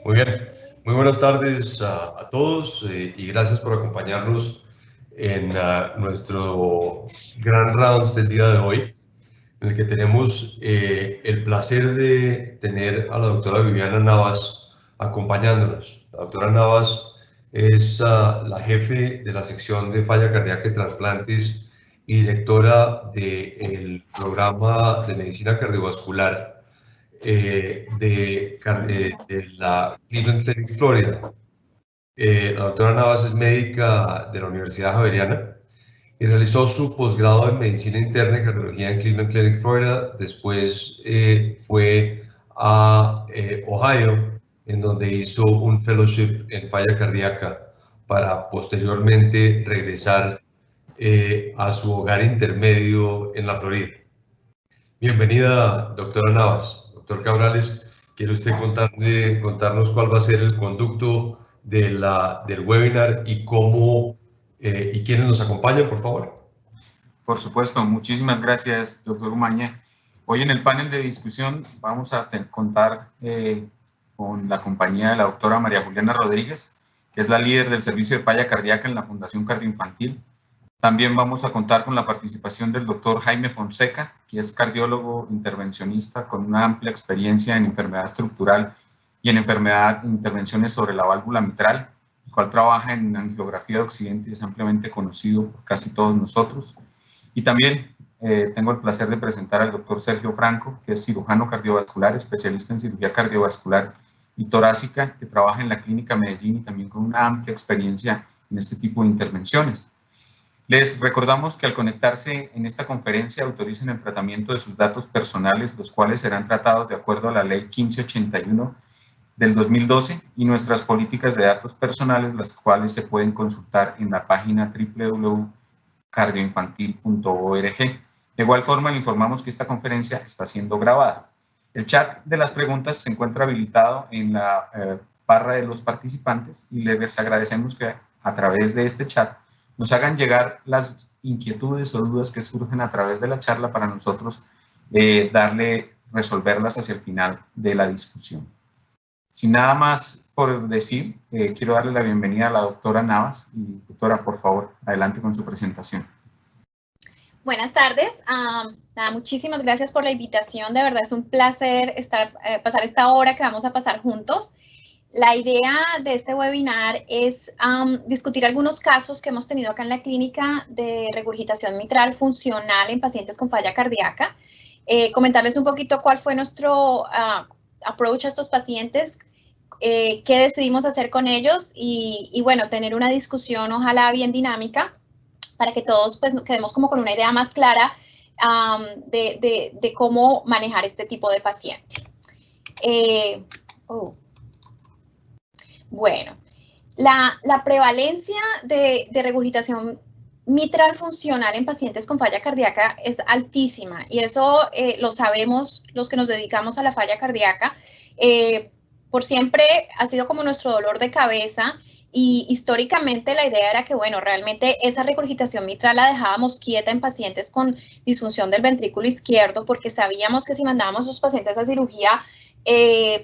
Muy bien, muy buenas tardes a todos y gracias por acompañarnos en nuestro gran rounds del día de hoy, en el que tenemos el placer de tener a la doctora Viviana Navas acompañándonos. La doctora Navas es la jefe de la sección de falla cardíaca y trasplantes y directora del programa de medicina cardiovascular de la Cleveland Clinic, Florida. La doctora Navas es médica de la Universidad Javeriana y realizó su posgrado en medicina interna y cardiología en Cleveland Clinic, Florida. Después fue a Ohio, en donde hizo un fellowship en falla cardíaca para posteriormente regresar a su hogar intermedio en la Florida. Bienvenida, doctora Navas. Doctor Cabrales, ¿quiere usted contarnos cuál va a ser el conducto del webinar y cómo y quiénes nos acompañan, por favor? Por supuesto, muchísimas gracias, doctor Umaña. Hoy en el panel de discusión vamos a contar con la compañía de la doctora María Juliana Rodríguez, que es la líder del servicio de falla cardíaca en la Fundación Cardioinfantil. También vamos a contar con la participación del doctor Jaime Fonseca, que es cardiólogo intervencionista con una amplia experiencia en enfermedad estructural y en intervenciones sobre la válvula mitral, el cual trabaja en angiografía de occidente y es ampliamente conocido por casi todos nosotros. Y también tengo el placer de presentar al doctor Sergio Franco, que es cirujano cardiovascular, especialista en cirugía cardiovascular y torácica, que trabaja en la Clínica Medellín y también con una amplia experiencia en este tipo de intervenciones. Les recordamos que al conectarse en esta conferencia autoricen el tratamiento de sus datos personales, los cuales serán tratados de acuerdo a la Ley 1581 del 2012 y nuestras políticas de datos personales, las cuales se pueden consultar en la página www.cardioinfantil.org. De igual forma, le informamos que esta conferencia está siendo grabada. El chat de las preguntas se encuentra habilitado en la barra de los participantes y les agradecemos que a través de este chat nos hagan llegar las inquietudes o dudas que surgen a través de la charla para nosotros resolverlas hacia el final de la discusión. Sin nada más por decir, quiero darle la bienvenida a la doctora Navas. Y doctora, por favor, adelante con su presentación. Buenas tardes. Muchísimas gracias por la invitación. De verdad es un placer pasar esta hora que vamos a pasar juntos. La idea de este webinar es discutir algunos casos que hemos tenido acá en la clínica de regurgitación mitral funcional en pacientes con falla cardíaca. Comentarles un poquito cuál fue nuestro approach a estos pacientes, qué decidimos hacer con ellos y bueno, tener una discusión ojalá bien dinámica para que todos pues quedemos como con una idea más clara de cómo manejar este tipo de paciente. Bueno, la prevalencia de regurgitación mitral funcional en pacientes con falla cardíaca es altísima y eso lo sabemos los que nos dedicamos a la falla cardíaca. Por siempre ha sido como nuestro dolor de cabeza y históricamente la idea era que, bueno, realmente esa regurgitación mitral la dejábamos quieta en pacientes con disfunción del ventrículo izquierdo porque sabíamos que si mandábamos a esos pacientes a cirugía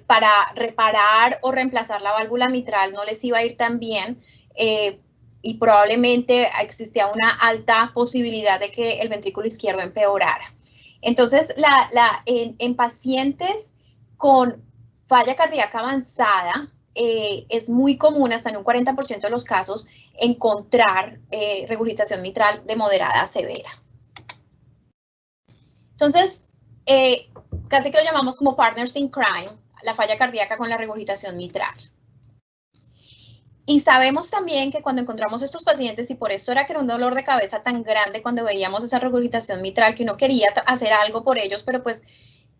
para reparar o reemplazar la válvula mitral no les iba a ir tan bien y probablemente existía una alta posibilidad de que el ventrículo izquierdo empeorara. Entonces, en pacientes con falla cardíaca avanzada, es muy común, hasta en un 40% de los casos, encontrar regurgitación mitral de moderada a severa. Entonces, casi que lo llamamos como partners in crime, la falla cardíaca con la regurgitación mitral. Y sabemos también que cuando encontramos estos pacientes, y por esto era que era un dolor de cabeza tan grande cuando veíamos esa regurgitación mitral, que uno quería hacer algo por ellos, pero pues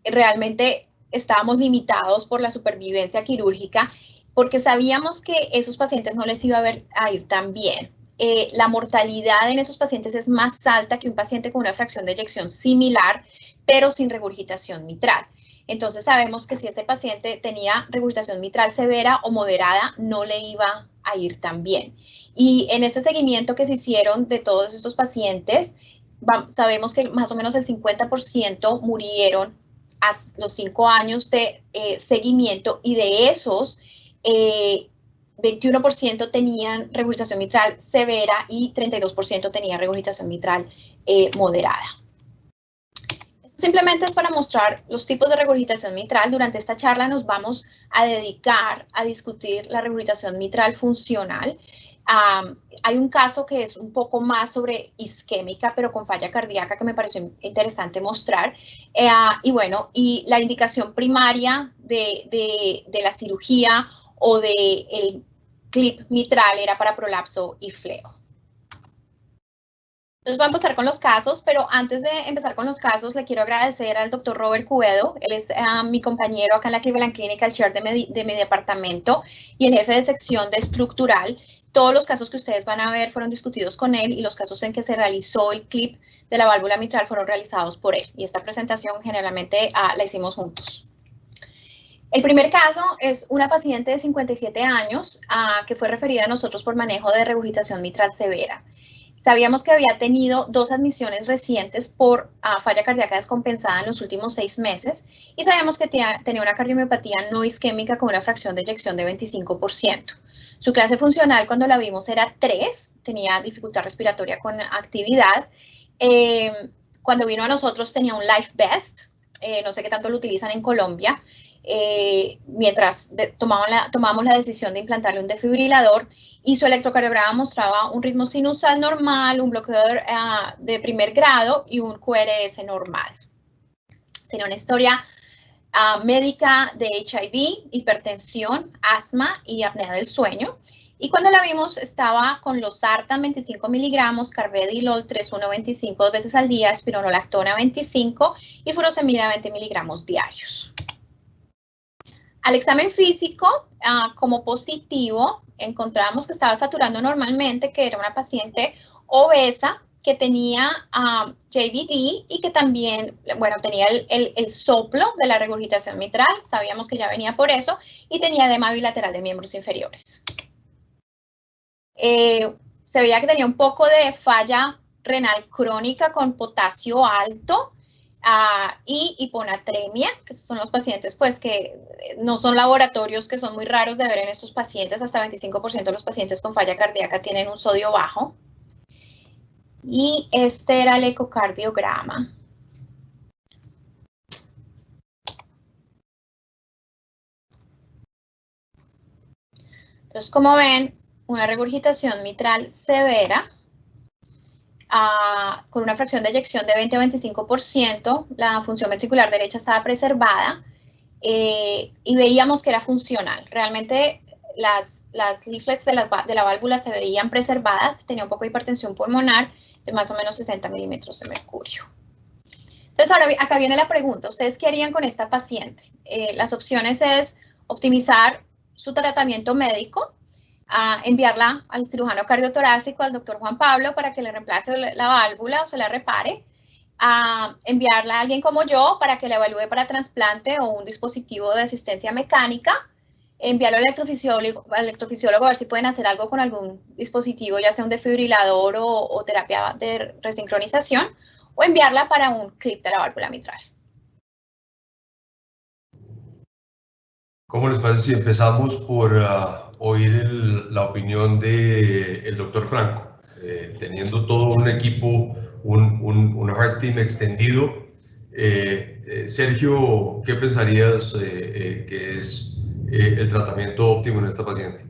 realmente estábamos limitados por la supervivencia quirúrgica, porque sabíamos que esos pacientes no les iba a ir tan bien. La mortalidad en esos pacientes es más alta que un paciente con una fracción de eyección similar, pero sin regurgitación mitral. Entonces sabemos que si este paciente tenía regurgitación mitral severa o moderada, no le iba a ir tan bien. Y en este seguimiento que se hicieron de todos estos pacientes, sabemos que más o menos el 50% murieron los 5 años de seguimiento, y de esos, 21% tenían regurgitación mitral severa y 32% tenían regurgitación mitral moderada. Esto simplemente es para mostrar los tipos de regurgitación mitral. Durante esta charla nos vamos a dedicar a discutir la regurgitación mitral funcional. Hay un caso que es un poco más sobre isquémica, pero con falla cardíaca, que me pareció interesante mostrar. Y bueno, y la indicación primaria de la cirugía o del clip mitral era para prolapso y fleo. Entonces voy a empezar con los casos, pero antes de empezar con los casos, le quiero agradecer al doctor Robert Cubedo. Él es mi compañero acá en la Cleveland Clinic, el chair de mi departamento y el jefe de sección de estructural. Todos los casos que ustedes van a ver fueron discutidos con él, y los casos en que se realizó el clip de la válvula mitral fueron realizados por él. Y esta presentación generalmente la hicimos juntos. El primer caso es una paciente de 57 años que fue referida a nosotros por manejo de regurgitación mitral severa. Sabíamos que había tenido 2 admisiones recientes por falla cardíaca descompensada en los últimos 6 meses, y sabíamos que tenía una cardiomiopatía no isquémica con una fracción de eyección de 25%. Su clase funcional cuando la vimos era 3, tenía dificultad respiratoria con actividad. Cuando vino a nosotros tenía un Life Best, no sé qué tanto lo utilizan en Colombia, mientras tomamos la decisión de implantarle un desfibrilador, y su electrocardiograma mostraba un ritmo sinusal normal, un bloqueo de primer grado y un QRS normal. Tenía una historia médica de HIV, hipertensión, asma y apnea del sueño. Y cuando la vimos estaba con losartan 25 miligramos, carvedilol 3,125 2 veces al día, espironolactona 25 y furosemida 20 miligramos diarios. Al examen físico, como positivo, encontramos que estaba saturando normalmente, que era una paciente obesa, que tenía JVD y que también, bueno, tenía el soplo de la regurgitación mitral, sabíamos que ya venía por eso, y tenía edema bilateral de miembros inferiores. Se veía que tenía un poco de falla renal crónica con potasio alto y hiponatremia, que son los pacientes pues que no son laboratorios, que son muy raros de ver en estos pacientes. Hasta 25% de los pacientes con falla cardíaca tienen un sodio bajo. Y este era el ecocardiograma. Entonces, como ven, una regurgitación mitral severa con una fracción de eyección de 20 a 25%, la función ventricular derecha estaba preservada y veíamos que era funcional. Realmente las leaflets de la válvula se veían preservadas, tenía un poco de hipertensión pulmonar de más o menos 60 milímetros de mercurio. Entonces, ahora acá viene la pregunta, ¿ustedes qué harían con esta paciente? Las opciones es optimizar su tratamiento médico, enviarla al cirujano cardiotorácico, al doctor Juan Pablo, para que le reemplace la válvula o se la repare, enviarla a alguien como yo para que la evalúe para trasplante o un dispositivo de asistencia mecánica, enviarlo al electrofisiólogo a ver si pueden hacer algo con algún dispositivo, ya sea un desfibrilador o terapia de resincronización, o enviarla para un clip de la válvula mitral. ¿Cómo les parece si empezamos por oír la opinión del doctor Franco? Teniendo todo un equipo, un heart team extendido, Sergio, ¿qué pensarías que es el tratamiento óptimo en esta paciente?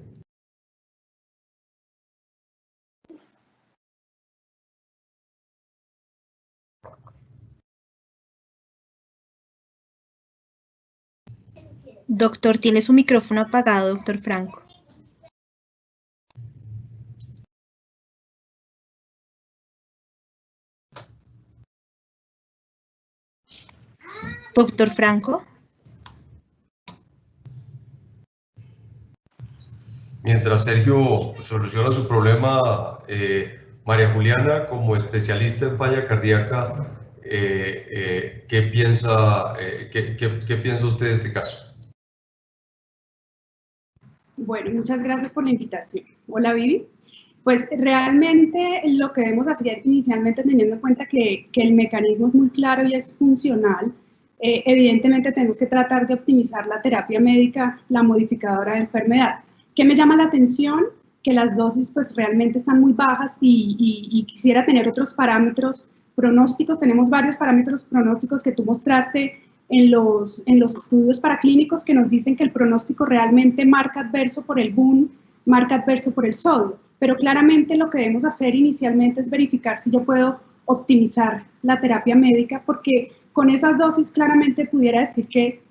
Doctor, tiene su micrófono apagado, doctor Franco. Doctor Franco. Mientras Sergio soluciona su problema, María Juliana, como especialista en falla cardíaca, ¿qué piensa usted de este caso? Bueno, muchas gracias por la invitación. Hola, Vivi. Pues realmente lo que debemos hacer inicialmente, teniendo en cuenta que el mecanismo es muy claro y es funcional, evidentemente tenemos que tratar de optimizar la terapia médica, la modificadora de enfermedad. ¿Qué me llama la atención? Que las dosis pues realmente están muy bajas y quisiera tener otros parámetros pronósticos. Tenemos varios parámetros pronósticos que tú mostraste en los estudios paraclínicos que nos dicen que el pronóstico realmente marca adverso por el boom, marca adverso por el sodio. Pero claramente lo que debemos hacer inicialmente es verificar si yo puedo optimizar la terapia médica, porque con esas dosis claramente pudiera decir que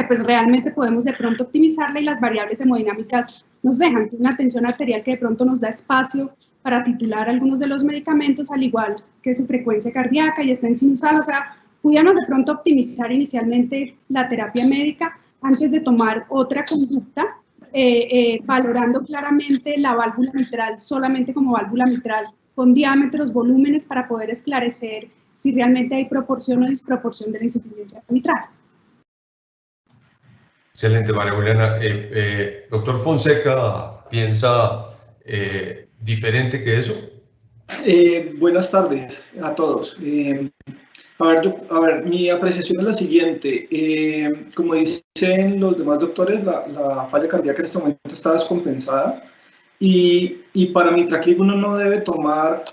pues realmente podemos de pronto optimizarla y las variables hemodinámicas nos dejan una tensión arterial que de pronto nos da espacio para titular algunos de los medicamentos, al igual que su frecuencia cardíaca y está en sinusal. O sea, pudiéramos de pronto optimizar inicialmente la terapia médica antes de tomar otra conducta, valorando claramente la válvula mitral solamente como válvula mitral, con diámetros, volúmenes, para poder esclarecer si realmente hay proporción o disproporción de la insuficiencia mitral. Excelente, María Juliana. Doctor Fonseca, ¿piensa diferente que eso? Buenas tardes a todos. A ver, mi apreciación es la siguiente. Como dicen los demás doctores, la falla cardíaca en este momento está descompensada y para Mitraclip uno no debe tomar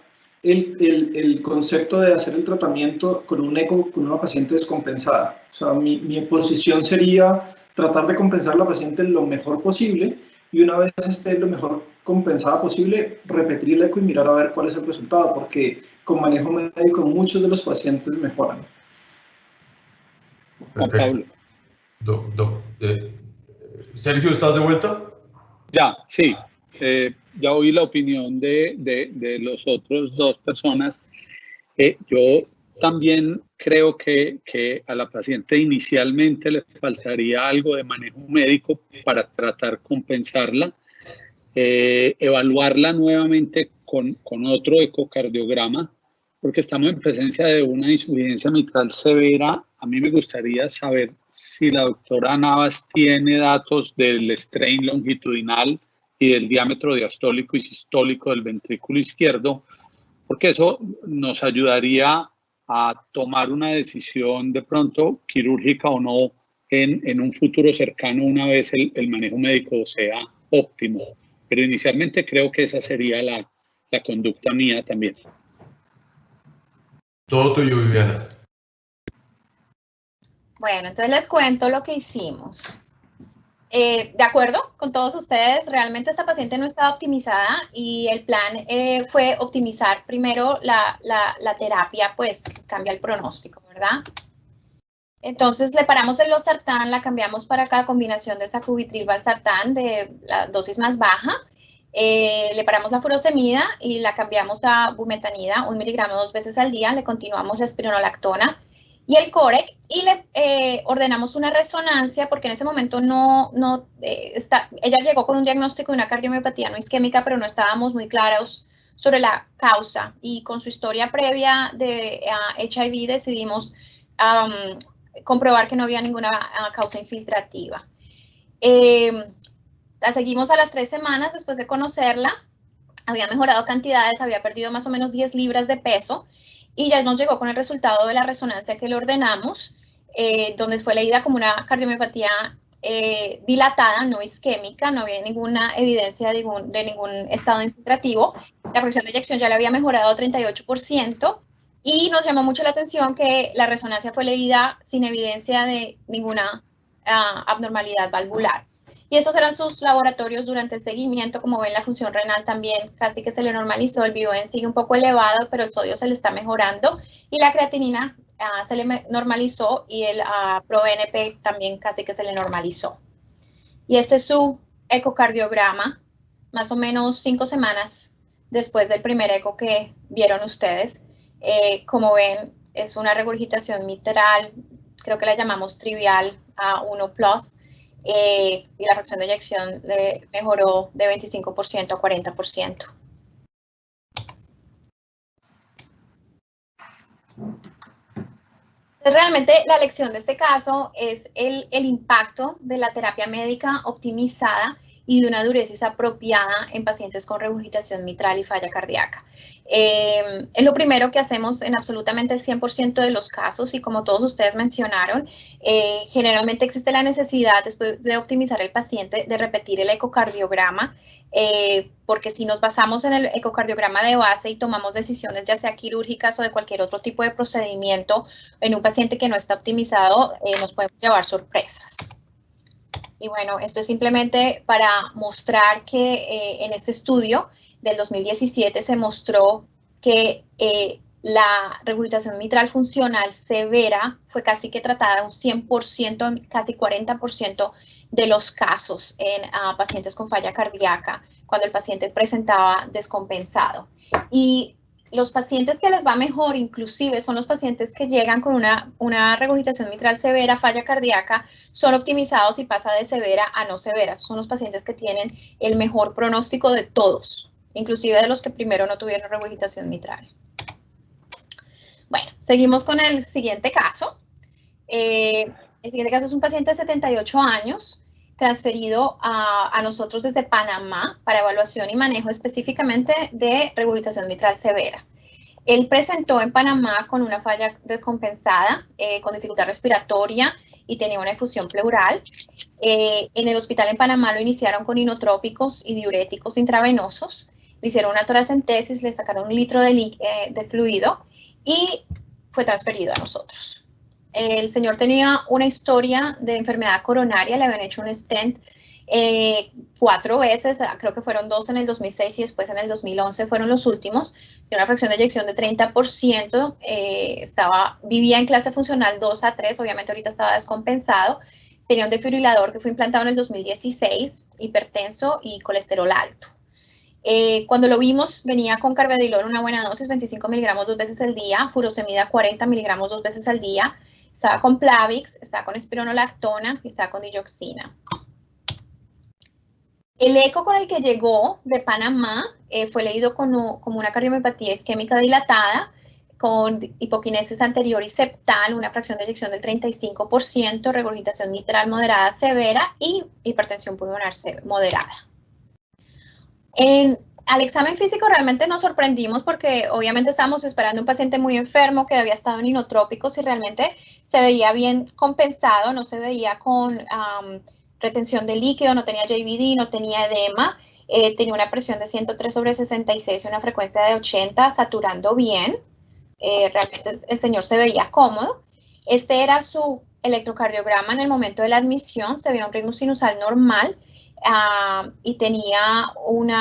el concepto de hacer el tratamiento con un eco con una paciente descompensada. O sea, mi posición sería tratar de compensar a la paciente lo mejor posible y una vez esté lo mejor compensada posible, repetir el eco y mirar a ver cuál es el resultado, porque con manejo médico muchos de los pacientes mejoran. Perfecto. Sergio, ¿estás de vuelta? Ya, sí. Ya oí la opinión de los otros dos personas. Yo también creo que a la paciente inicialmente le faltaría algo de manejo médico para tratar de compensarla, evaluarla nuevamente con otro ecocardiograma, porque estamos en presencia de una insuficiencia mitral severa. A mí me gustaría saber si la doctora Navas tiene datos del strain longitudinal y del diámetro diastólico y sistólico del ventrículo izquierdo, porque eso nos ayudaría a tomar una decisión de pronto quirúrgica o no en un futuro cercano una vez el manejo médico sea óptimo. Pero inicialmente creo que esa sería la conducta mía también. Todo tuyo, Viviana. Bueno, entonces les cuento lo que hicimos. De acuerdo con todos ustedes, realmente esta paciente no estaba optimizada y el plan fue optimizar primero la terapia, pues cambia el pronóstico, ¿verdad? Entonces le paramos el losartán, la cambiamos para cada combinación de sacubitril/valsartán de la dosis más baja. Le paramos la furosemida y la cambiamos a bumetanida, 1 miligramo 2 veces al día. Le continuamos la espironolactona y el corec y le ordenamos una resonancia porque en ese momento ella llegó con un diagnóstico de una cardiomiopatía no isquémica, pero no estábamos muy claros sobre la causa y con su historia previa de HIV decidimos comprobar que no había ninguna causa infiltrativa. La seguimos a las 3 semanas después de conocerla, había mejorado cantidades, había perdido más o menos 10 libras de peso y ya nos llegó con el resultado de la resonancia que le ordenamos, donde fue leída como una cardiomiopatía dilatada, no isquémica, no había ninguna evidencia de ningún estado infiltrativo. La fracción de eyección ya le había mejorado 38% y nos llamó mucho la atención que la resonancia fue leída sin evidencia de ninguna abnormalidad valvular. Y esos eran sus laboratorios durante el seguimiento. Como ven, la función renal también casi que se le normalizó, el BioN sigue un poco elevado, pero el sodio se le está mejorando y la creatinina se le normalizó y el ProBNP también casi que se le normalizó. Y este es su ecocardiograma, más o menos 5 semanas después del primer eco que vieron ustedes. Como ven, es una regurgitación mitral, creo que la llamamos trivial a 1+. Y la fracción de eyección le mejoró de 25% a 40%. Realmente la lección de este caso es el impacto de la terapia médica optimizada y de una diuresis apropiada en pacientes con regurgitación mitral y falla cardíaca. Es lo primero que hacemos en absolutamente el 100% de los casos y como todos ustedes mencionaron, generalmente existe la necesidad después de optimizar el paciente de repetir el ecocardiograma, porque si nos basamos en el ecocardiograma de base y tomamos decisiones ya sea quirúrgicas o de cualquier otro tipo de procedimiento en un paciente que no está optimizado, nos podemos llevar sorpresas. Y bueno, esto es simplemente para mostrar que en este estudio del 2017 se mostró que la regurgitación mitral funcional severa fue casi que tratada un 100%, casi 40% de los casos en pacientes con falla cardíaca cuando el paciente presentaba descompensado. Y los pacientes que les va mejor, inclusive, son los pacientes que llegan con una regurgitación mitral severa, falla cardíaca, son optimizados y pasa de severa a no severa. Son los pacientes que tienen el mejor pronóstico de todos, inclusive de los que primero no tuvieron regurgitación mitral. Bueno, seguimos con el siguiente caso. El siguiente caso es un paciente de 78 años, transferido a nosotros desde Panamá para evaluación y manejo específicamente de regurgitación mitral severa. Él presentó en Panamá con una falla descompensada, con dificultad respiratoria y tenía una efusión pleural. En el hospital en Panamá lo iniciaron con inotrópicos y diuréticos intravenosos. Le hicieron una toracentesis, le sacaron 1 litro de fluido y fue transferido a nosotros. El señor tenía una historia de enfermedad coronaria, le habían hecho un stent 4 veces, creo que fueron 2 en el 2006 y después en el 2011 fueron los últimos. Tiene una fracción de eyección de 30%, vivía en clase funcional 2 a 3, obviamente ahorita estaba descompensado. Tenía un desfibrilador que fue implantado en el 2016, hipertenso y colesterol alto. Cuando lo vimos, venía con carvedilol, una buena dosis, 25 miligramos 2 veces al día, furosemida 40 miligramos 2 veces al día, estaba con Plavix, estaba con espironolactona y estaba con digoxina. El eco con el que llegó de Panamá fue leído como una cardiomiopatía isquémica dilatada, con hipoquinesis anterior y septal, una fracción de eyección del 35%, regurgitación mitral moderada severa y hipertensión pulmonar moderada. Al examen físico realmente nos sorprendimos porque obviamente estábamos esperando un paciente muy enfermo que había estado en inotrópicos y realmente se veía bien compensado, no se veía con retención de líquido, no tenía JVD, no tenía edema, tenía una presión de 103/66 y una frecuencia de 80, saturando bien. Realmente el señor se veía cómodo. Este era su electrocardiograma en el momento de la admisión, se veía un ritmo sinusal normal. Y tenía un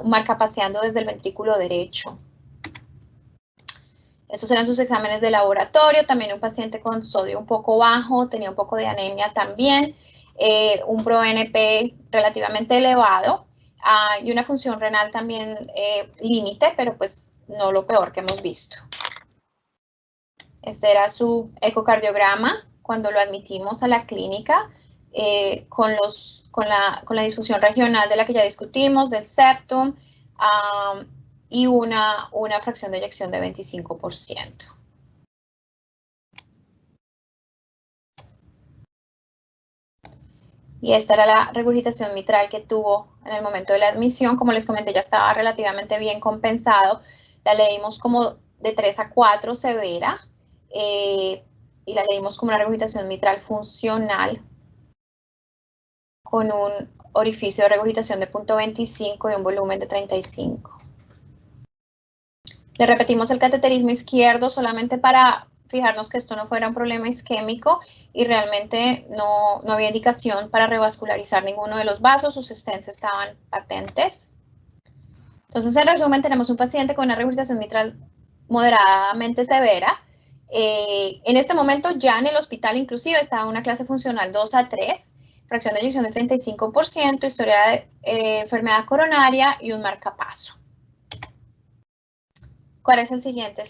marcapaseando desde el ventrículo derecho. Esos eran sus exámenes de laboratorio, también un paciente con sodio un poco bajo, tenía un poco de anemia también, un ProNP relativamente elevado y una función renal también límite, pero pues no lo peor que hemos visto. Este era su ecocardiograma cuando lo admitimos a la clínica. Con la disfunción regional de la que ya discutimos, del septum, y una fracción de eyección de 25%. Y esta era la regurgitación mitral que tuvo en el momento de la admisión. Como les comenté, ya estaba relativamente bien compensado. La leímos como de 3 a 4 severa, y la leímos como una regurgitación mitral funcional, con un orificio de regurgitación de 0.25 y un volumen de 35. Le repetimos el cateterismo izquierdo solamente para fijarnos que esto no fuera un problema isquémico y realmente no había indicación para revascularizar ninguno de los vasos, sus stents estaban patentes. Entonces, en resumen, tenemos un paciente con una regurgitación mitral moderadamente severa. En este momento ya en el hospital inclusive estaba en una clase funcional 2 a 3, fracción de eyección de 35%, historia de enfermedad coronaria y un marcapaso. ¿Cuál es el siguiente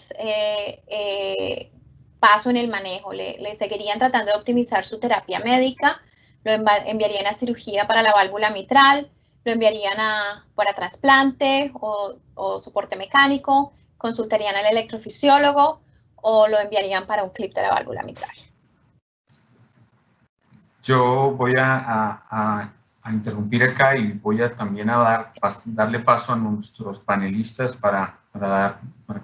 paso en el manejo? Le seguirían tratando de optimizar su terapia médica, lo enviarían a cirugía para la válvula mitral, lo enviarían para trasplante o soporte mecánico, consultarían al electrofisiólogo o lo enviarían para un clip de la válvula mitral. Yo voy a interrumpir acá y voy a también a darle paso a nuestros panelistas para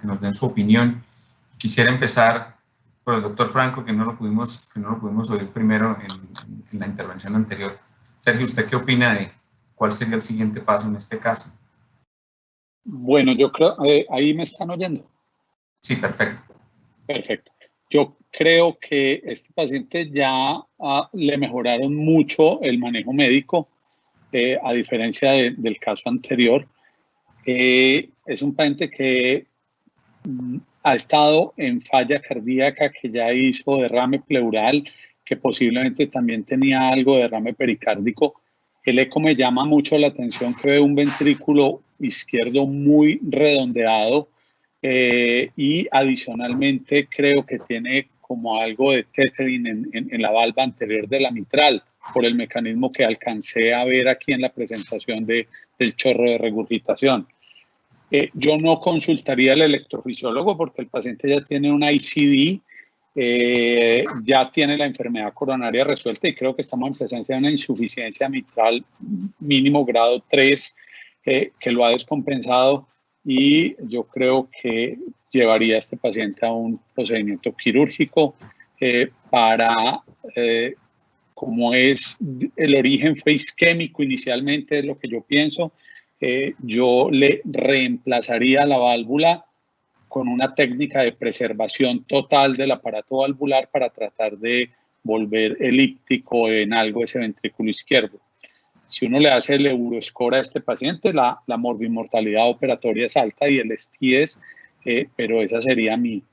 que nos den su opinión. Quisiera empezar por el doctor Franco, que no lo pudimos oír primero en la intervención anterior. Sergio, ¿usted qué opina de cuál sería el siguiente paso en este caso? Bueno, yo creo, ahí me están oyendo. Sí, perfecto. Perfecto. Yo creo que este paciente ya le mejoraron mucho el manejo médico, a diferencia del caso anterior. Es un paciente que ha estado en falla cardíaca, que ya hizo derrame pleural, que posiblemente también tenía algo de derrame pericárdico. El eco me llama mucho la atención, que ve un ventrículo izquierdo muy redondeado, y adicionalmente creo que tiene como algo de tethering en la valva anterior de la mitral, por el mecanismo que alcancé a ver aquí en la presentación del chorro de regurgitación. Yo no consultaría al electrofisiólogo porque el paciente ya tiene una ICD, ya tiene la enfermedad coronaria resuelta y creo que estamos en presencia de una insuficiencia mitral mínimo grado 3, que lo ha descompensado, y yo creo que llevaría a este paciente a un procedimiento quirúrgico para, como es el origen fue isquémico inicialmente, es lo que yo pienso, yo le reemplazaría la válvula con una técnica de preservación total del aparato valvular para tratar de volver elíptico en algo ese ventrículo izquierdo. Si uno le hace el Euroscore a este paciente, la morbimortalidad operatoria es alta y el ST pero esa sería mi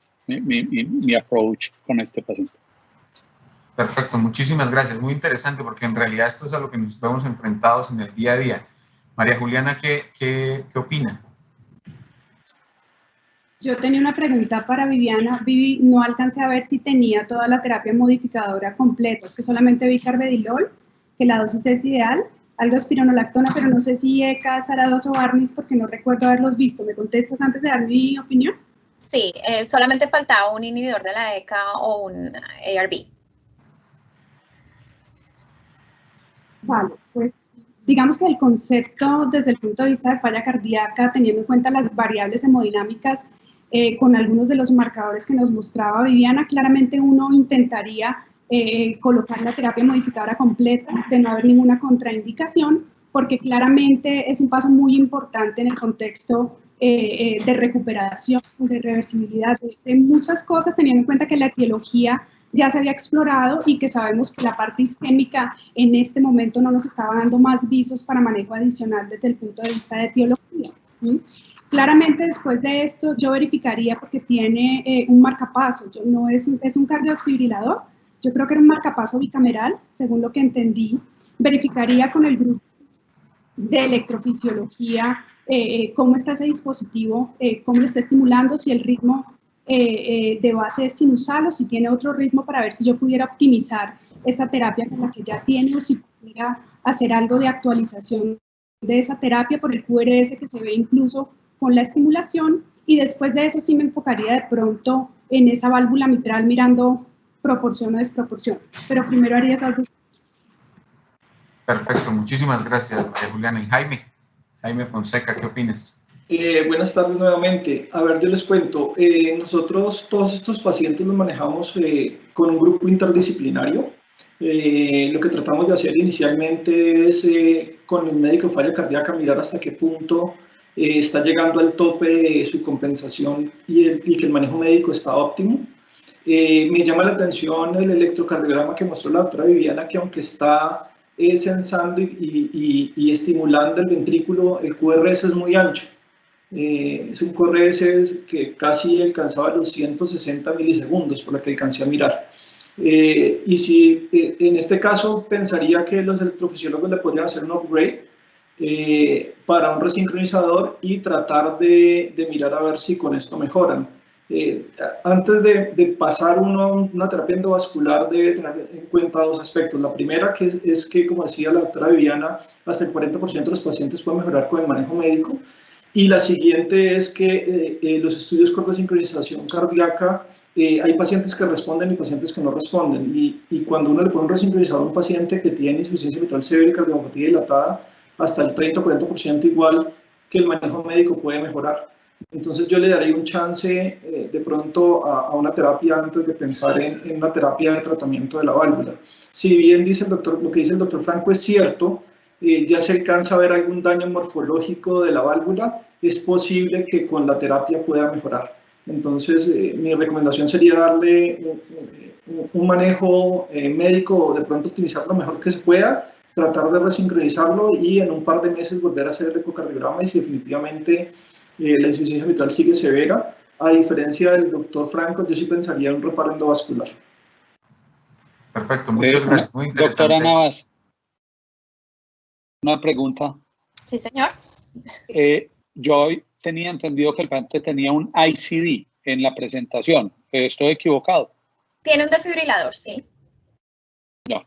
approach con este paciente. Perfecto, muchísimas gracias. Muy interesante porque en realidad esto es a lo que nos vemos enfrentados en el día a día. María Juliana, ¿qué opina? Yo tenía una pregunta para Viviana. Vivi, no alcancé a ver si tenía toda la terapia modificadora completa. Es que solamente vi carvedilol, que la dosis es ideal, algo de espironolactona, pero no sé si ECA, Sara2 o Barnis, porque no recuerdo haberlos visto. ¿Me contestas antes de dar mi opinión? Sí, solamente faltaba un inhibidor de la ECA o un ARB. Vale, pues digamos que el concepto desde el punto de vista de falla cardíaca, teniendo en cuenta las variables hemodinámicas, con algunos de los marcadores que nos mostraba Viviana, claramente uno intentaría colocar la terapia modificadora completa, de no haber ninguna contraindicación, porque claramente es un paso muy importante en el contexto de recuperación, de reversibilidad, de muchas cosas, teniendo en cuenta que la etiología ya se había explorado y que sabemos que la parte isquémica en este momento no nos estaba dando más visos para manejo adicional desde el punto de vista de etiología. Claramente después de esto yo verificaría, porque tiene un marcapaso, no es un cardiodesfibrilador, yo creo que era un marcapaso bicameral, según lo que entendí. Verificaría con el grupo de electrofisiología cómo está ese dispositivo, cómo lo está estimulando, si el ritmo de base es sinusal o si tiene otro ritmo, para ver si yo pudiera optimizar esa terapia con la que ya tiene, o si pudiera hacer algo de actualización de esa terapia por el QRS que se ve incluso con la estimulación. Y después de eso sí me enfocaría de pronto en esa válvula mitral mirando proporción o desproporción, pero primero haría esas dos cosas. Perfecto, muchísimas gracias, María Juliana. Y Jaime Fonseca, ¿qué opinas? Buenas tardes nuevamente. A ver, yo les cuento. Nosotros todos estos pacientes los manejamos con un grupo interdisciplinario. Lo que tratamos de hacer inicialmente es, con el médico de falla cardíaca, mirar hasta qué punto está llegando al tope de su compensación y que el manejo médico está óptimo. Me llama la atención el electrocardiograma que mostró la doctora Viviana, que aunque está sensando y estimulando el ventrículo, el QRS es muy ancho. Es un QRS que casi alcanzaba los 160 milisegundos, por lo que alcancé a mirar. Y si en este caso pensaría que los electrofisiólogos le podrían hacer un upgrade para un resincronizador y tratar de mirar a ver si con esto mejoran. Antes de pasar uno a una terapia endovascular, debe tener en cuenta dos aspectos. La primera es que, como decía la doctora Viviana, hasta el 40% de los pacientes pueden mejorar con el manejo médico. Y la siguiente es que los estudios con resincronización cardíaca, hay pacientes que responden y pacientes que no responden. Y cuando uno le pone un resincronizador a un paciente que tiene insuficiencia mitral severa y cardiopatía dilatada, hasta el 30-40% igual que el manejo médico puede mejorar. Entonces yo le daría un chance de pronto a una terapia antes de pensar en una terapia de tratamiento de la válvula. Si bien dice el doctor, lo que dice el doctor Franco es cierto, ya se alcanza a ver algún daño morfológico de la válvula, es posible que con la terapia pueda mejorar. Entonces mi recomendación sería darle un manejo médico o de pronto optimizar lo mejor que se pueda, tratar de resincronizarlo y en un par de meses volver a hacer el ecocardiograma y si definitivamente la insuficiencia mitral sigue severa, a diferencia del doctor Franco, yo sí pensaría en un reparo endovascular. Perfecto, muchas gracias. Muy interesante. Doctora Navas, una pregunta. Sí, señor. Yo tenía entendido que el paciente tenía un ICD en la presentación. ¿Estoy equivocado? Tiene un desfibrilador, sí. No.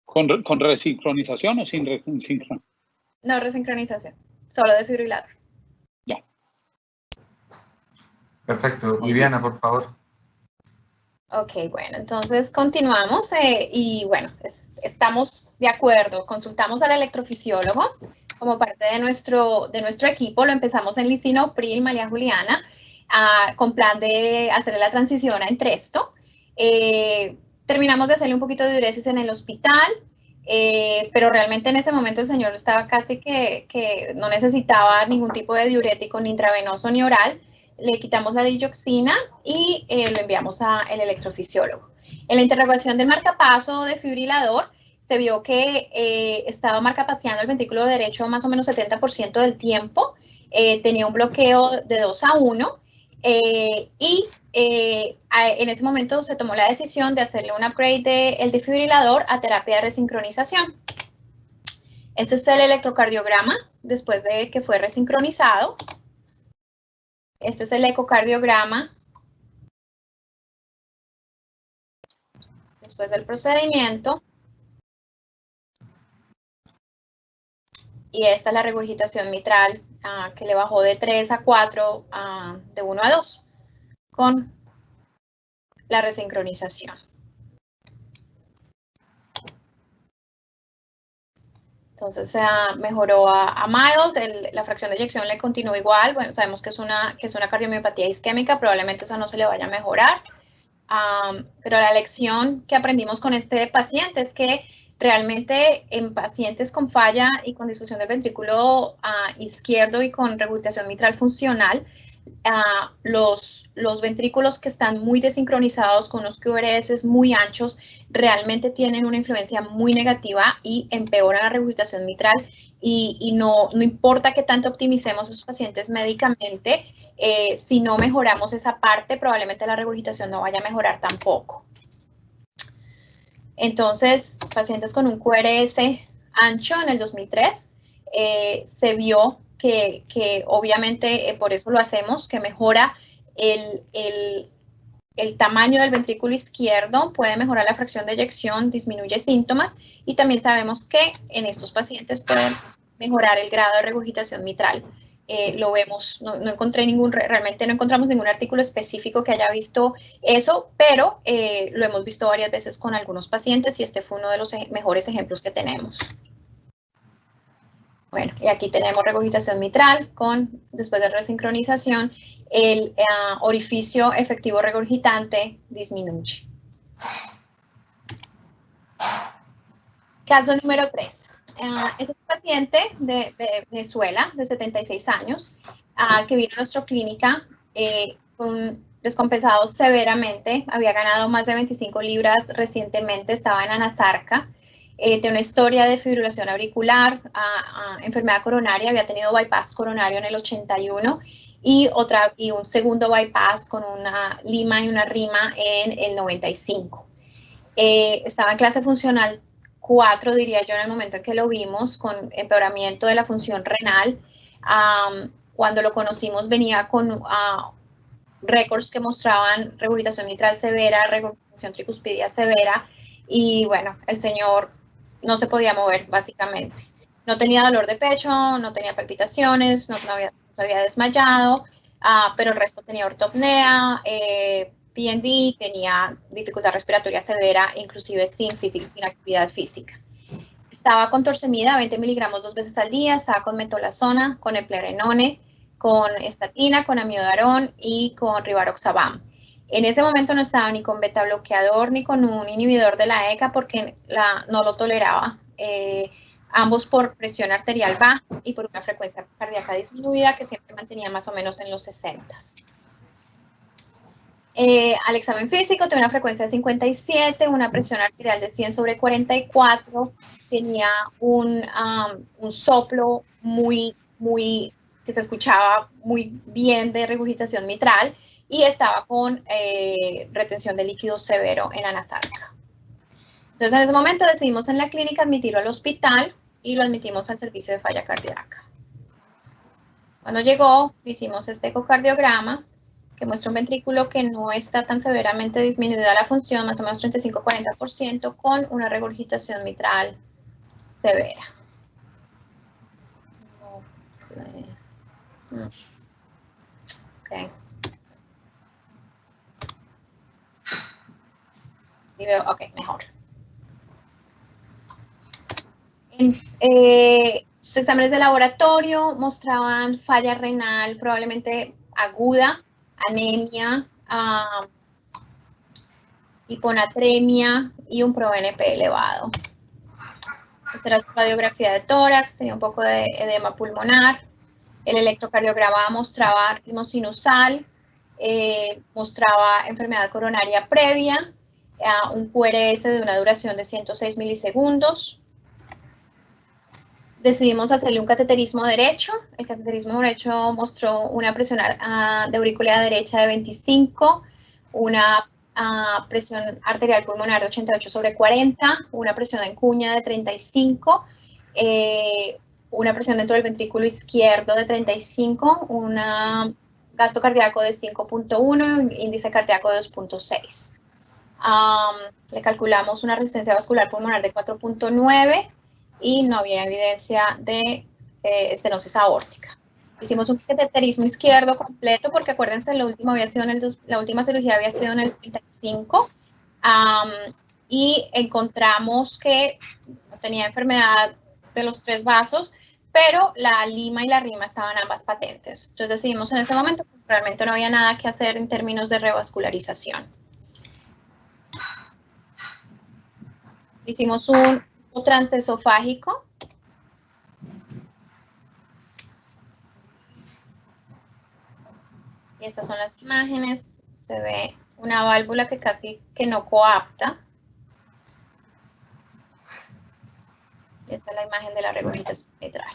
¿Con resincronización o sin resincronización? No resincronización, solo desfibrilador. Ya. Perfecto. Viviana, por favor. Ok, bueno, entonces continuamos y bueno, estamos de acuerdo. Consultamos al electrofisiólogo como parte de nuestro equipo. Lo empezamos en lisinopril, María Juliana, con plan de hacerle la transición a Entresto. Terminamos de hacerle un poquito de diuresis en el hospital, pero realmente en ese momento el señor estaba casi que no necesitaba ningún tipo de diurético, ni intravenoso ni oral. Le quitamos la digoxina y lo enviamos al electrofisiólogo. En la interrogación del marcapaso desfibrilador, se vio que estaba marcapaseando el ventrículo derecho más o menos 70% del tiempo, tenía un bloqueo de 2-1 y en ese momento se tomó la decisión de hacerle un upgrade del desfibrilador a terapia de resincronización. Este es el electrocardiograma después de que fue resincronizado. Este es el ecocardiograma después del procedimiento. Y esta es la regurgitación mitral que le bajó de 3 a 4, de 1 a 2, con la resincronización. Entonces mejoró a mild, la fracción de eyección le continuó igual. Bueno, sabemos que es una cardiomiopatía isquémica, probablemente esa no se le vaya a mejorar. Pero la lección que aprendimos con este paciente es que realmente en pacientes con falla y con disfunción del ventrículo izquierdo y con regurgitación mitral funcional, los ventrículos que están muy desincronizados con unos QRS muy anchos realmente tienen una influencia muy negativa y empeoran la regurgitación mitral y no importa que tanto optimicemos a esos pacientes médicamente, si no mejoramos esa parte, probablemente la regurgitación no vaya a mejorar tampoco. Entonces, pacientes con un QRS ancho en el 2003, se vio que obviamente por eso lo hacemos, que mejora el tamaño del ventrículo izquierdo, puede mejorar la fracción de eyección, disminuye síntomas y también sabemos que en estos pacientes pueden mejorar el grado de regurgitación mitral. Lo vemos, no encontré realmente no encontramos ningún artículo específico que haya visto eso, pero lo hemos visto varias veces con algunos pacientes y este fue uno de los mejores ejemplos que tenemos. Bueno, y aquí tenemos regurgitación mitral después de resincronización, el orificio efectivo regurgitante disminuye. Caso número 3. Este es un paciente de Venezuela de 76 años que vino a nuestra clínica descompensado severamente, había ganado más de 25 libras recientemente, estaba en Anasarca. Tiene una historia de fibrilación auricular, enfermedad coronaria, había tenido bypass coronario en el 81 y un segundo bypass con una lima y una rima en el 95. Estaba en clase funcional 4, diría yo, en el momento en que lo vimos, con empeoramiento de la función renal. Cuando lo conocimos venía con récords que mostraban regurgitación mitral severa, regurgitación tricuspidia severa y bueno, el señor no se podía mover, básicamente. No tenía dolor de pecho, no tenía palpitaciones, no se había desmayado, pero el resto tenía ortopnea, PND, tenía dificultad respiratoria severa, inclusive sin actividad física. Estaba con torsemida, 20 miligramos 2 veces al día, estaba con metolazona, con eplerenone, con estatina, con amiodarón y con rivaroxaban. En ese momento no estaba ni con beta bloqueador ni con un inhibidor de la ECA porque no lo toleraba. Ambos por presión arterial baja y por una frecuencia cardíaca disminuida que siempre mantenía más o menos en los 60. Al examen físico tenía una frecuencia de 57, una presión arterial de 100/44, tenía un soplo que se escuchaba muy bien de regurgitación mitral y estaba con retención de líquido severo en anasalga. Entonces, en ese momento decidimos en la clínica admitirlo al hospital y lo admitimos al servicio de falla cardíaca. Cuando llegó, hicimos este ecocardiograma que muestra un ventrículo que no está tan severamente disminuida la función, más o menos 35-40%, con una regurgitación mitral severa. Okay. Sí veo, ok, mejor. Sus exámenes de laboratorio mostraban falla renal probablemente aguda, anemia, hiponatremia y un ProBNP elevado. Esta era su radiografía de tórax, tenía un poco de edema pulmonar. El electrocardiograma mostraba ritmo sinusal, mostraba enfermedad coronaria previa, un QRS de una duración de 106 milisegundos. Decidimos hacerle un cateterismo derecho. El cateterismo derecho mostró una presión de aurícula derecha de 25, una presión arterial pulmonar de 88/40, una presión en cuña de 35, una presión dentro del ventrículo izquierdo de 35, un gasto cardíaco de 5.1, índice cardíaco de 2.6. Le calculamos una resistencia vascular pulmonar de 4.9 y no había evidencia de estenosis aórtica. Hicimos un cateterismo izquierdo completo porque acuérdense, la última cirugía había sido en el 35 y encontramos que no tenía enfermedad de los 3 vasos, pero la lima y la rima estaban ambas patentes. Entonces decidimos en ese momento que realmente no había nada que hacer en términos de revascularización. Hicimos un transesofágico. Y estas son las imágenes. Se ve una válvula que casi que no coapta. Y esta es la imagen de la regurgitación mitral.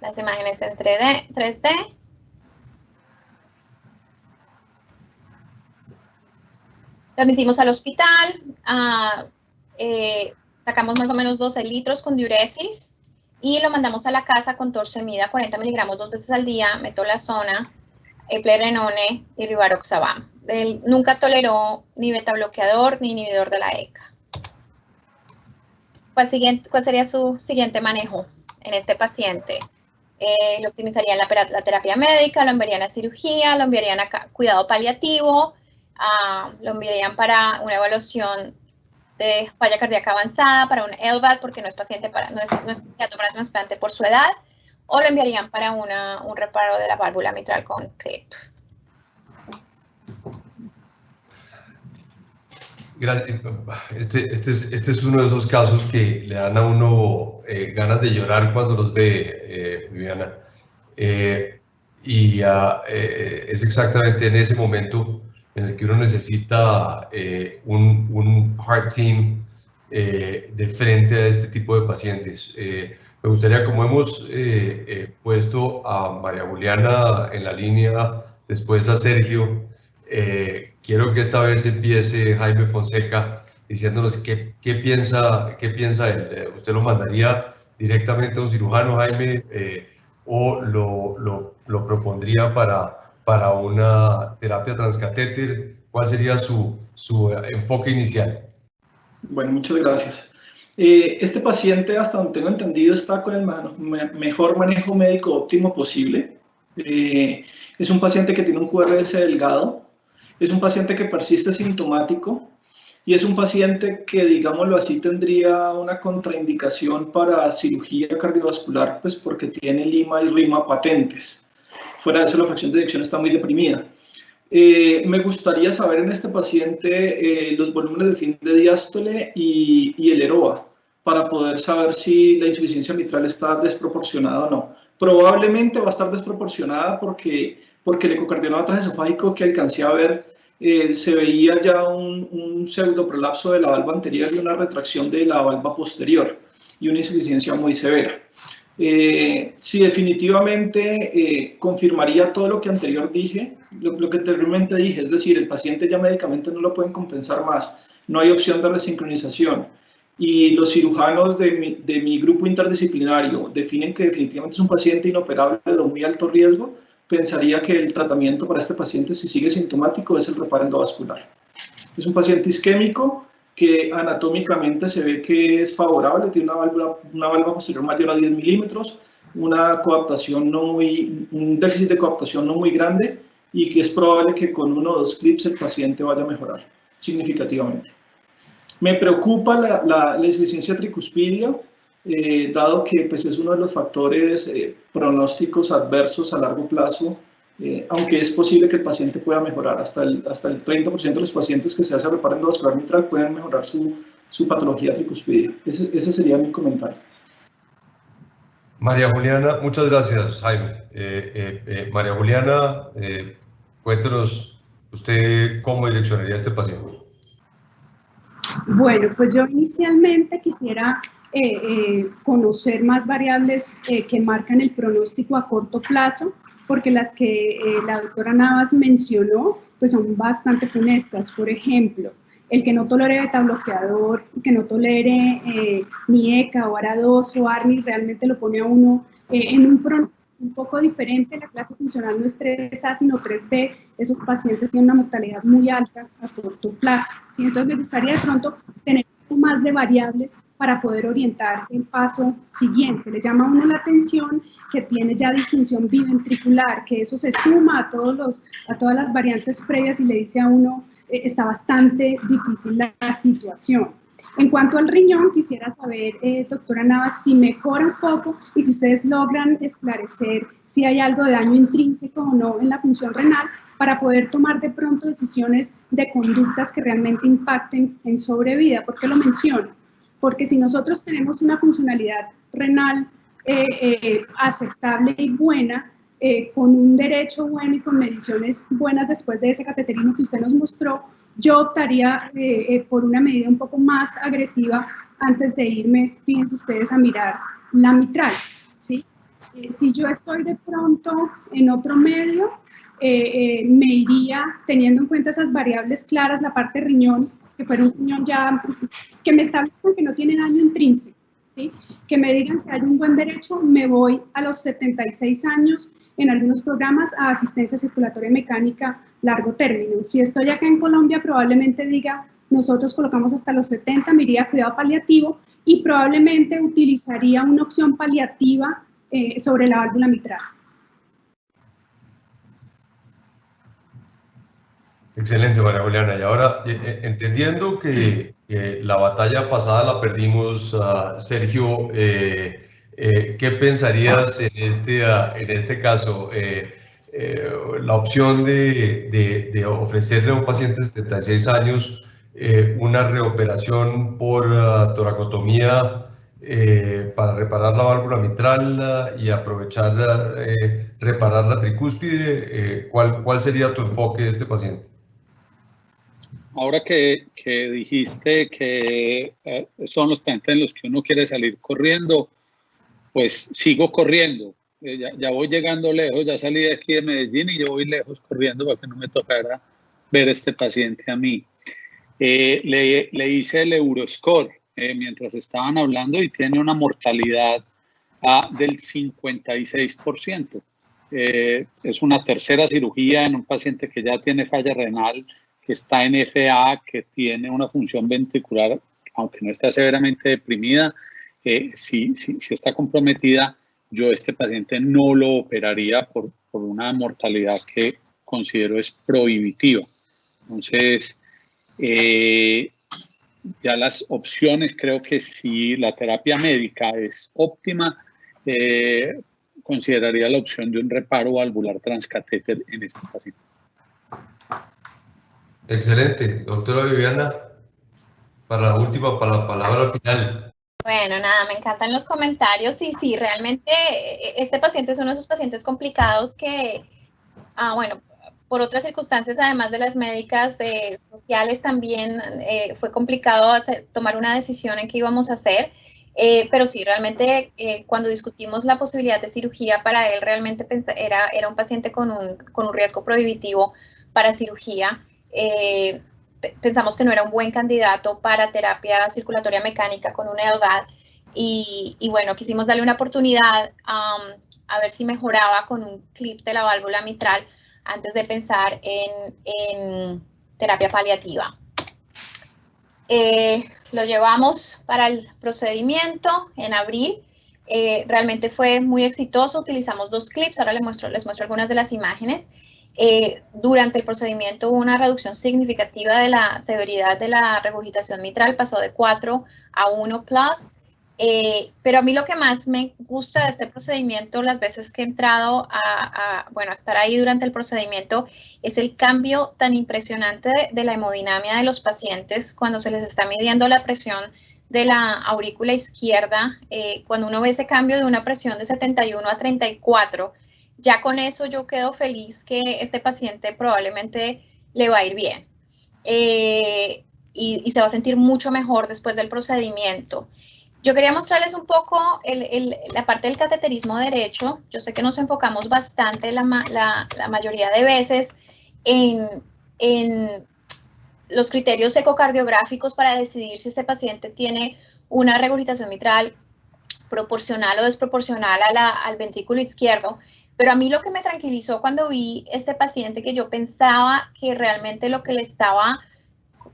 Las imágenes en 3D. Lo admitimos al hospital. Sacamos más o menos 12 litros con diuresis. Y lo mandamos a la casa con torsemida, 40 miligramos 2 veces al día, metolazona, eplerenone y rivaroxaban. Él nunca toleró ni beta bloqueador ni inhibidor de la ECA. ¿Cuál sería su siguiente manejo en este paciente? Lo optimizarían la terapia médica, lo enviarían a cirugía, lo enviarían a cuidado paliativo, lo enviarían para una evaluación de falla cardíaca avanzada, para un LVAD porque no es candidato para trasplante por su edad, o lo enviarían para un reparo de la válvula mitral con clip. Este es uno de esos casos que le dan a uno ganas de llorar cuando los ve, Viviana. Es exactamente en ese momento en el que uno necesita un heart team de frente a este tipo de pacientes. Me gustaría, como hemos puesto a María Juliana en la línea, después a Sergio, quiero que esta vez empiece Jaime Fonseca diciéndonos qué piensa él. ¿Usted lo mandaría directamente a un cirujano, Jaime, o lo propondría para una terapia transcatéter? ¿Cuál sería su enfoque inicial? Bueno, muchas gracias. Este paciente, hasta donde tengo entendido, está con el mejor manejo médico óptimo posible. Es un paciente que tiene un QRS delgado, es un paciente que persiste sintomático y es un paciente que, digámoslo así, tendría una contraindicación para cirugía cardiovascular, pues porque tiene lima y rima patentes. Fuera de eso, la fracción de eyección está muy deprimida. Me gustaría saber en este paciente los volúmenes de fin de diástole y el EROA para poder saber si la insuficiencia mitral está desproporcionada o no. Probablemente va a estar desproporcionada porque el ecocardiograma transesofágico que alcancé a ver se veía ya un pseudoprolapso de la valva anterior y una retracción de la valva posterior y una insuficiencia muy severa. Sí, definitivamente confirmaría todo lo que anteriormente dije, es decir, el paciente ya médicamente no lo pueden compensar más, no hay opción de resincronización y los cirujanos de mi grupo interdisciplinario definen que definitivamente es un paciente inoperable de muy alto riesgo. Pensaría que el tratamiento para este paciente, si sigue sintomático, es el reparo endovascular. Es un paciente isquémico que anatómicamente se ve que es favorable, tiene una valva posterior mayor a 10 milímetros, un déficit de coaptación no muy grande y que es probable que con 1 o 2 clips el paciente vaya a mejorar significativamente. Me preocupa la insuficiencia tricuspidia, dado que pues, es uno de los factores pronósticos adversos a largo plazo, aunque es posible que el paciente pueda mejorar. Hasta el 30% de los pacientes que se hace reparo endovascular mitral pueden mejorar su patología tricuspidia. Ese sería mi comentario. María Juliana, muchas gracias, Jaime. María Juliana, cuéntenos usted cómo direccionaría a este paciente. Bueno, pues yo inicialmente quisiera conocer más variables que marcan el pronóstico a corto plazo, porque las que la doctora Navas mencionó pues son bastante funestas. Por ejemplo, el que no tolere beta-bloqueador, que no tolere ni ECA o ARA2 o ARNI, realmente lo pone a uno en un pronóstico un poco diferente. La clase funcional no es 3A sino 3B, esos pacientes tienen una mortalidad muy alta a corto plazo, ¿sí? Entonces me gustaría de pronto tener un poco más de variables para poder orientar el paso siguiente. Le llama a uno la atención que tiene ya disfunción biventricular, que eso se suma a todas las variantes previas y le dice a uno está bastante difícil la situación. En cuanto al riñón, quisiera saber, doctora Navas, si mejora un poco y si ustedes logran esclarecer si hay algo de daño intrínseco o no en la función renal para poder tomar de pronto decisiones de conductas que realmente impacten en sobrevida. ¿Por qué lo menciono? Porque si nosotros tenemos una funcionalidad renal aceptable y buena, con un derecho bueno y con mediciones buenas después de ese cateterismo que usted nos mostró, yo optaría por una medida un poco más agresiva antes de irme, fíjense ustedes, a mirar la mitral, ¿sí? Si yo estoy de pronto en otro medio, me iría teniendo en cuenta esas variables claras, la parte riñón, que fuera un riñón ya, que me establezcan que no tiene daño intrínseco, ¿sí? Que me digan que hay un buen derecho, me voy a los 76 años, en algunos programas a asistencia circulatoria mecánica largo término. Si estoy acá en Colombia, probablemente diga, nosotros colocamos hasta los 70, me iría a cuidado paliativo y probablemente utilizaría una opción paliativa sobre la válvula mitral. Excelente, María Juliana. Y ahora, entendiendo que la batalla pasada la perdimos, Sergio, ¿qué pensarías en este caso? La opción de ofrecerle a un paciente de 76 años una reoperación por toracotomía para reparar la válvula mitral y aprovechar reparar la tricúspide. ¿Cuál sería tu enfoque de este paciente? Ahora que dijiste que son los pacientes en los que uno quiere salir corriendo, pues sigo corriendo. Ya voy llegando lejos, ya salí de aquí de Medellín y yo voy lejos corriendo para que no me tocara ver a este paciente a mí. Le hice el Euroscore mientras estaban hablando y tiene una mortalidad del 56%. Es una tercera cirugía en un paciente que ya tiene falla renal, que está en FA, que tiene una función ventricular aunque no está severamente deprimida, si está comprometida, yo este paciente no lo operaría por una mortalidad que considero es prohibitiva. Entonces, ya las opciones, creo que si la terapia médica es óptima, consideraría la opción de un reparo valvular transcatéter en este paciente. Excelente. Doctora Viviana, para la última, para la palabra final. Bueno, nada, me encantan los comentarios y sí, realmente este paciente es uno de esos pacientes complicados que, bueno, por otras circunstancias, además de las médicas, sociales también, fue complicado tomar una decisión en qué íbamos a hacer, pero sí, realmente cuando discutimos la posibilidad de cirugía para él, realmente era un paciente con un riesgo prohibitivo para cirugía. Pensamos que no era un buen candidato para terapia circulatoria mecánica con una edad y bueno, quisimos darle una oportunidad a ver si mejoraba con un clip de la válvula mitral antes de pensar en terapia paliativa. Lo llevamos para el procedimiento en abril. Realmente fue muy exitoso, utilizamos 2 clips, ahora les muestro algunas de las imágenes. Durante el procedimiento hubo una reducción significativa de la severidad de la regurgitación mitral, pasó de 4 a 1+. Pero a mí lo que más me gusta de este procedimiento, las veces que he entrado a estar ahí durante el procedimiento, es el cambio tan impresionante de la hemodinamia de los pacientes cuando se les está midiendo la presión de la aurícula izquierda. Cuando uno ve ese cambio de una presión de 71 a 34, ya con eso yo quedo feliz que este paciente probablemente le va a ir bien y se va a sentir mucho mejor después del procedimiento. Yo quería mostrarles un poco la parte del cateterismo derecho. Yo sé que nos enfocamos bastante la mayoría de veces en los criterios ecocardiográficos para decidir si este paciente tiene una regurgitación mitral proporcional o desproporcional al ventrículo izquierdo. Pero a mí lo que me tranquilizó cuando vi este paciente, que yo pensaba que realmente lo que le estaba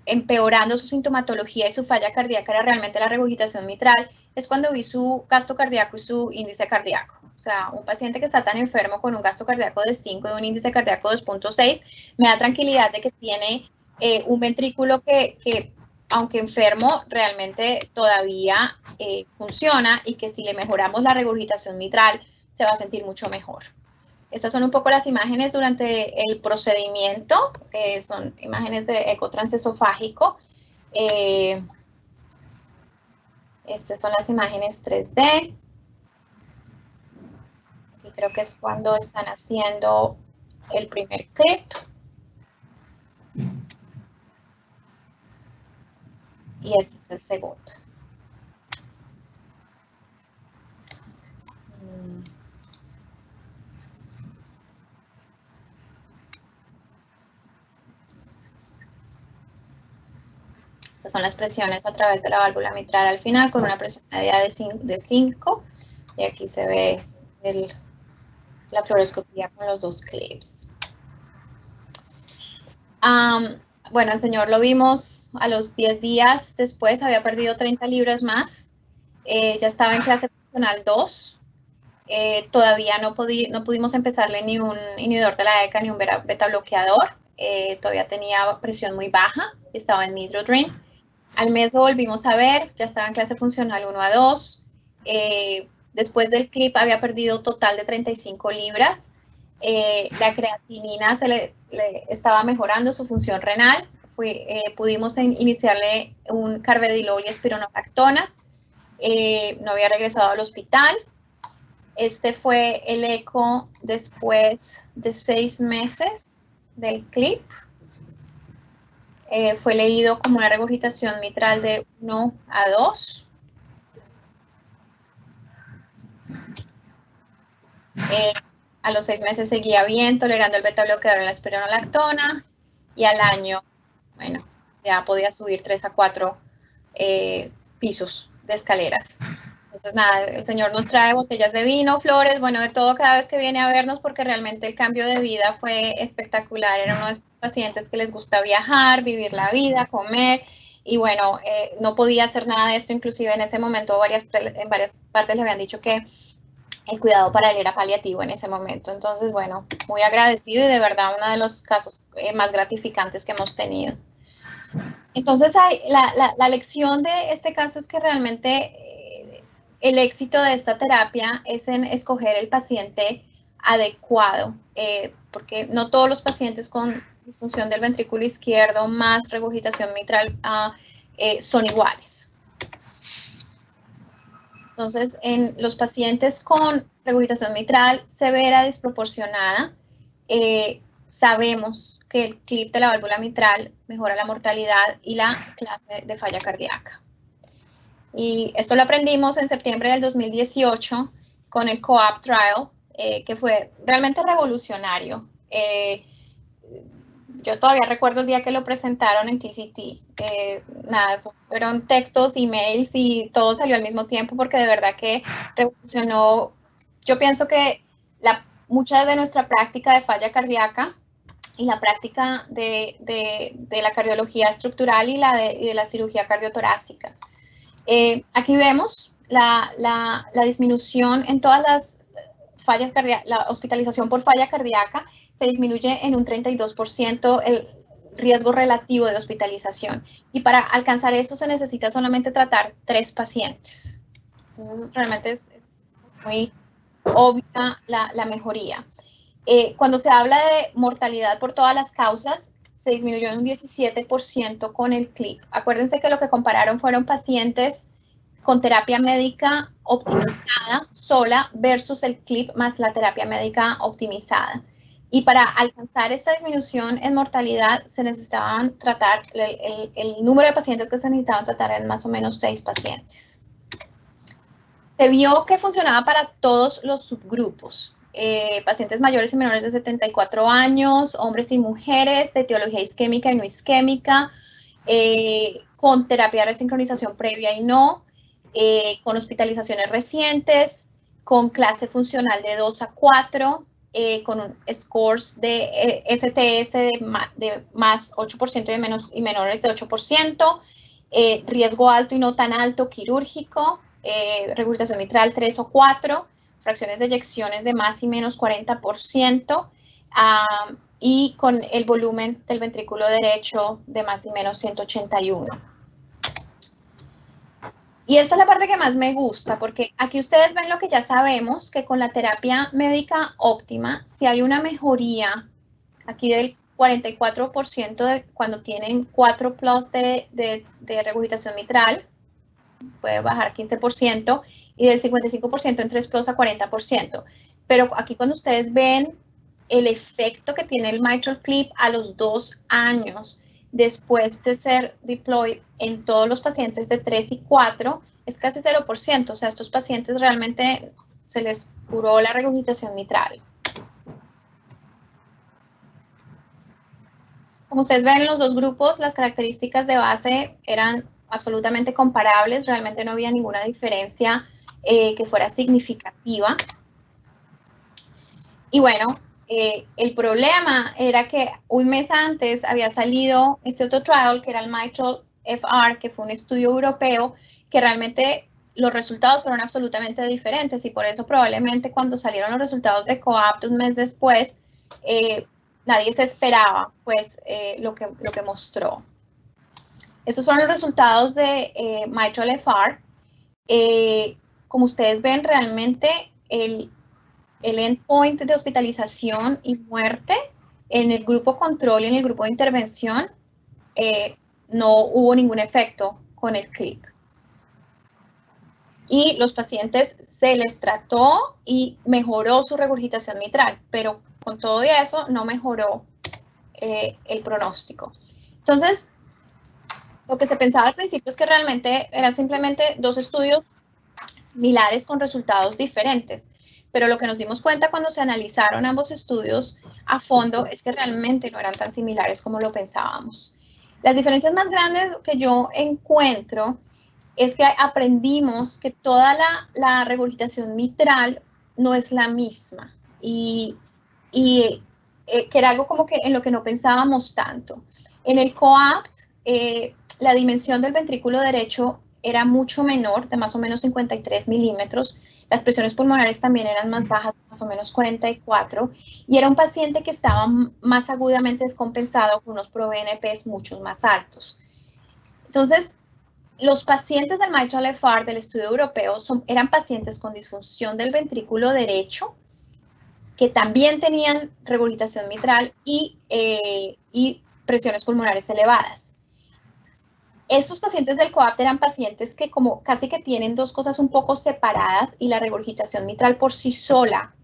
empeorando su sintomatología y su falla cardíaca era realmente la regurgitación mitral, es cuando vi su gasto cardíaco y su índice cardíaco. O sea, un paciente que está tan enfermo con un gasto cardíaco de 5 y un índice cardíaco de 2.6, me da tranquilidad de que tiene un ventrículo que, aunque enfermo, realmente todavía funciona y que si le mejoramos la regurgitación mitral, se va a sentir mucho mejor. Estas son un poco las imágenes durante el procedimiento, son imágenes de eco transesofágico. Estas son las imágenes 3D. Y creo que es cuando están haciendo el primer clip. Y este es el segundo. Estas son las presiones a través de la válvula mitral al final, con una presión media de 5. Y aquí se ve la fluoroscopía con los 2 clips. Bueno, el señor lo vimos a los 10 días después, había perdido 30 libras más. Ya estaba en clase funcional 2. Todavía no pudimos empezarle ni un inhibidor de la ECA ni un beta bloqueador. Todavía tenía presión muy baja, estaba en midrodrine. Al mes lo volvimos a ver, ya estaba en clase funcional 1 a 2. Después del clip había perdido total de 35 libras. La creatinina le estaba mejorando su función renal. Pudimos iniciarle un carvedilol y espironolactona. No había regresado al hospital. Este fue el eco después de 6 meses del clip. Fue leído como una regurgitación mitral de 1 a 2. A los 6 meses seguía bien, tolerando el beta bloqueador en la espironolactona, y al año, bueno, ya podía subir 3 a 4 pisos de escaleras. Entonces, nada, el señor nos trae botellas de vino, flores, bueno, de todo cada vez que viene a vernos, porque realmente el cambio de vida fue espectacular. Era uno de estos pacientes que les gusta viajar, vivir la vida, comer, y bueno, no podía hacer nada de esto, inclusive en ese momento en varias partes le habían dicho que el cuidado para él era paliativo en ese momento. Entonces, bueno, muy agradecido y de verdad uno de los casos más gratificantes que hemos tenido. Entonces, la lección de este caso es que realmente el éxito de esta terapia es en escoger el paciente adecuado, porque no todos los pacientes con disfunción del ventrículo izquierdo más regurgitación mitral son iguales. Entonces, en los pacientes con regurgitación mitral severa desproporcionada, sabemos que el clip de la válvula mitral mejora la mortalidad y la clase de falla cardíaca. Y esto lo aprendimos en septiembre del 2018 con el COAPT trial, que fue realmente revolucionario. Yo todavía recuerdo el día que lo presentaron en TCT. Nada, fueron textos, emails y todo salió al mismo tiempo porque de verdad que revolucionó. Yo pienso que mucha de nuestra práctica de falla cardíaca y la práctica de la cardiología estructural y de la cirugía cardiotorácica. Aquí vemos la disminución en todas las fallas cardíacas, la hospitalización por falla cardíaca se disminuye en un 32% el riesgo relativo de hospitalización. Y para alcanzar eso se necesita solamente tratar 3 pacientes. Entonces, realmente es muy obvia la mejoría. Cuando se habla de mortalidad por todas las causas, se disminuyó en un 17% con el CLIP. Acuérdense que lo que compararon fueron pacientes con terapia médica optimizada sola versus el CLIP más la terapia médica optimizada. Y para alcanzar esta disminución en mortalidad se necesitaban tratar, el número de pacientes que se necesitaban tratar eran más o menos 6 pacientes. Se vio que funcionaba para todos los subgrupos. Pacientes mayores y menores de 74 años, hombres y mujeres, de etiología isquémica y no isquémica, con terapia de resincronización previa y no, con hospitalizaciones recientes, con clase funcional de 2 a 4, con un scores de STS de más 8% y menores de 8%, riesgo alto y no tan alto quirúrgico, regurgitación mitral 3 o 4, fracciones de eyecciones de más y menos 40%, y con el volumen del ventrículo derecho de más y menos 181. Y esta es la parte que más me gusta, porque aquí ustedes ven lo que ya sabemos, que con la terapia médica óptima, si hay una mejoría aquí del 44% de cuando tienen 4 plus de regurgitación mitral, puede bajar 15%, y del 55% en 3 plus a 40%. Pero aquí cuando ustedes ven el efecto que tiene el mitral clip a los 2 años, después de ser deployed en todos los pacientes de 3 y 4, es casi 0%. O sea, a estos pacientes realmente se les curó la regurgitación mitral. Como ustedes ven en los dos grupos, las características de base eran absolutamente comparables. Realmente no había ninguna diferencia que fuera significativa. Y bueno, el problema era que un mes antes había salido este otro trial, que era el Mitral FR, que fue un estudio europeo, que realmente los resultados fueron absolutamente diferentes, y por eso probablemente cuando salieron los resultados de COAPT un mes después, nadie se esperaba pues lo que mostró. Estos fueron los resultados de Mitral FR. Como ustedes ven, realmente el endpoint de hospitalización y muerte en el grupo control y en el grupo de intervención, no hubo ningún efecto con el CLIP. Y los pacientes se les trató y mejoró su regurgitación mitral, pero con todo eso no mejoró el pronóstico. Entonces, lo que se pensaba al principio es que realmente eran simplemente 2 estudios similares con resultados diferentes. Pero lo que nos dimos cuenta cuando se analizaron ambos estudios a fondo es que realmente no eran tan similares como lo pensábamos. Las diferencias más grandes que yo encuentro es que aprendimos que toda la regurgitación mitral no es la misma y que era algo como que en lo que no pensábamos tanto. En el COAPT la dimensión del ventrículo derecho era mucho menor, de más o menos 53 milímetros. Las presiones pulmonares también eran más bajas, más o menos 44, y era un paciente que estaba más agudamente descompensado con unos ProBNPs mucho más altos. Entonces, los pacientes del mitral FR del estudio europeo eran pacientes con disfunción del ventrículo derecho, que también tenían regurgitación mitral y presiones pulmonares elevadas. Estos pacientes del COAPT eran pacientes que como casi que tienen dos cosas un poco separadas, y la regurgitación mitral por sí sola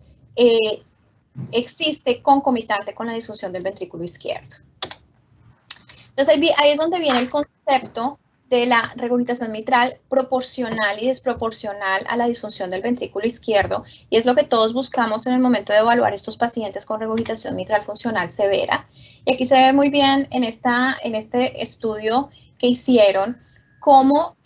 existe concomitante con la disfunción del ventrículo izquierdo. Entonces ahí es donde viene el concepto de la regurgitación mitral proporcional y desproporcional a la disfunción del ventrículo izquierdo, y es lo que todos buscamos en el momento de evaluar estos pacientes con regurgitación mitral funcional severa. Y aquí se ve muy bien en este estudio que hicieron cómo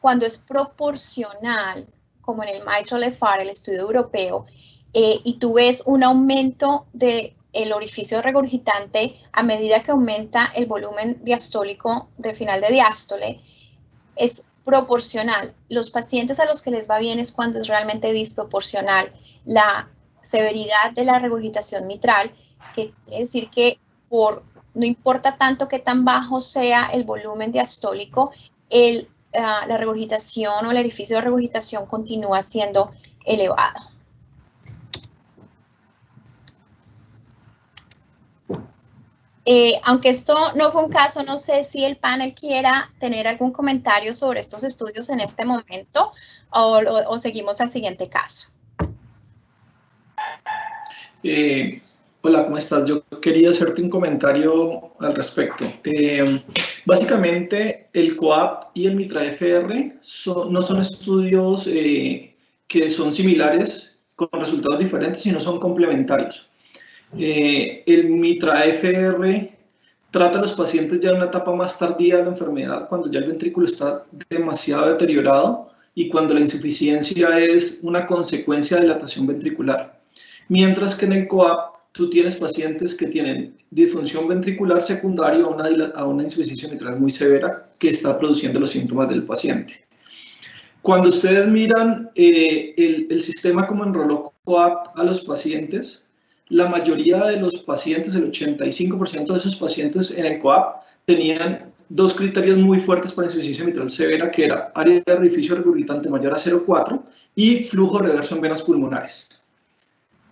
cuando es proporcional, como en el mitral FR, el estudio europeo, y tú ves un aumento del orificio regurgitante a medida que aumenta el volumen diastólico de final de diástole, es proporcional. Los pacientes a los que les va bien es cuando es realmente disproporcional la severidad de la regurgitación mitral, que quiere decir que no importa tanto qué tan bajo sea el volumen diastólico, la regurgitación o el orificio de regurgitación continúa siendo elevado. Aunque esto no fue un caso, no sé si el panel quiera tener algún comentario sobre estos estudios en este momento o seguimos al siguiente caso. Hola, ¿cómo estás? Yo quería hacerte un comentario al respecto. Básicamente, el COAPT y el MITRA-FR no son estudios que son similares con resultados diferentes, sino son complementarios. El MITRA-FR trata a los pacientes ya en una etapa más tardía de la enfermedad, cuando ya el ventrículo está demasiado deteriorado y cuando la insuficiencia es una consecuencia de dilatación ventricular. Mientras que en el COAPT tú tienes pacientes que tienen disfunción ventricular secundaria a una insuficiencia mitral muy severa que está produciendo los síntomas del paciente. Cuando ustedes miran el sistema como enroló COAPT a los pacientes, la mayoría de los pacientes, el 85% de esos pacientes en el COAPT tenían dos criterios muy fuertes para insuficiencia mitral severa, que era área de orificio regurgitante mayor a 0,4 y flujo reverso en venas pulmonares.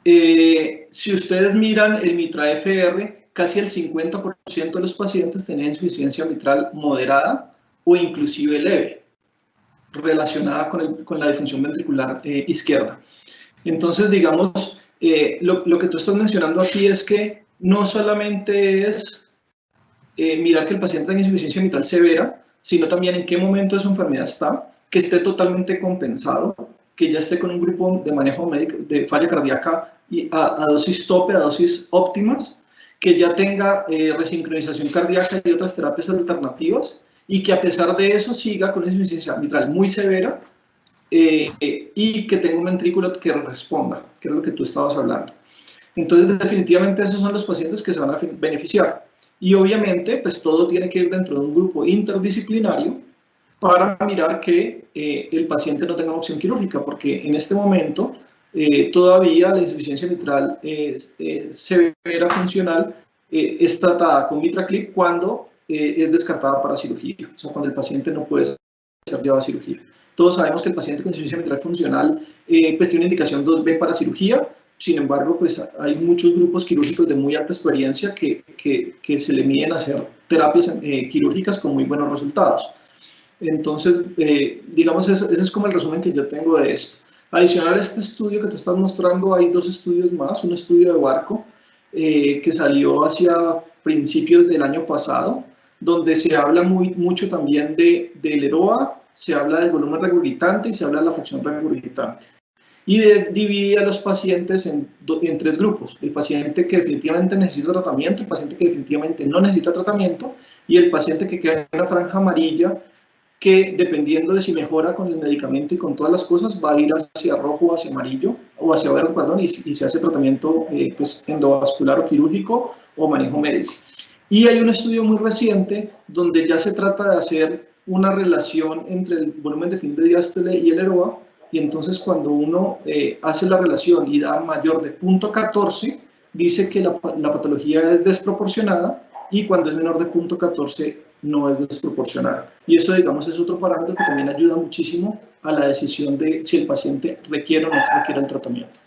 Si ustedes miran el MITRA-FR, casi el 50% de los pacientes tenían insuficiencia mitral moderada o inclusive leve, relacionada con la disfunción ventricular izquierda. Entonces, digamos, lo que tú estás mencionando aquí es que no solamente es mirar que el paciente tenga insuficiencia mitral severa, sino también en qué momento de su enfermedad está, que esté totalmente compensado, que ya esté con un grupo de manejo médico de falla cardíaca y a dosis tope, a dosis óptimas, que ya tenga resincronización cardíaca y otras terapias alternativas, y que a pesar de eso siga con una insuficiencia mitral muy severa y que tenga un ventrículo que responda, que es lo que tú estabas hablando. Entonces, definitivamente esos son los pacientes que se van a beneficiar. Y obviamente, pues todo tiene que ir dentro de un grupo interdisciplinario para mirar que el paciente no tenga opción quirúrgica, porque en este momento todavía la insuficiencia mitral severa funcional es tratada con MitraClip cuando es descartada para cirugía, o sea, cuando el paciente no puede ser llevado a cirugía. Todos sabemos que el paciente con insuficiencia mitral funcional pues tiene una indicación 2B para cirugía. Sin embargo, pues hay muchos grupos quirúrgicos de muy alta experiencia que se le miden a hacer terapias quirúrgicas con muy buenos resultados. Entonces, digamos, ese es como el resumen que yo tengo de esto. Adicional a este estudio que te estás mostrando, hay dos estudios más. Un estudio de Barco que salió hacia principios del año pasado, donde se habla mucho también del EROA, se habla del volumen regurgitante y se habla de la fracción regurgitante. Y divide a los pacientes en tres grupos: el paciente que definitivamente necesita tratamiento, el paciente que definitivamente no necesita tratamiento y el paciente que queda en la franja amarilla, que dependiendo de si mejora con el medicamento y con todas las cosas va a ir hacia rojo o hacia amarillo, o hacia verde, perdón, y se hace tratamiento pues, endovascular o quirúrgico o manejo médico. Y hay un estudio muy reciente donde ya se trata de hacer una relación entre el volumen de film de diástole y el EROA, y entonces cuando uno hace la relación y da mayor de 0.14, dice que la patología es desproporcionada, y cuando es menor de 0.14 no es desproporcionada. Y eso, digamos, es otro parámetro que también ayuda muchísimo a la decisión de si el paciente requiere o no requiere el tratamiento.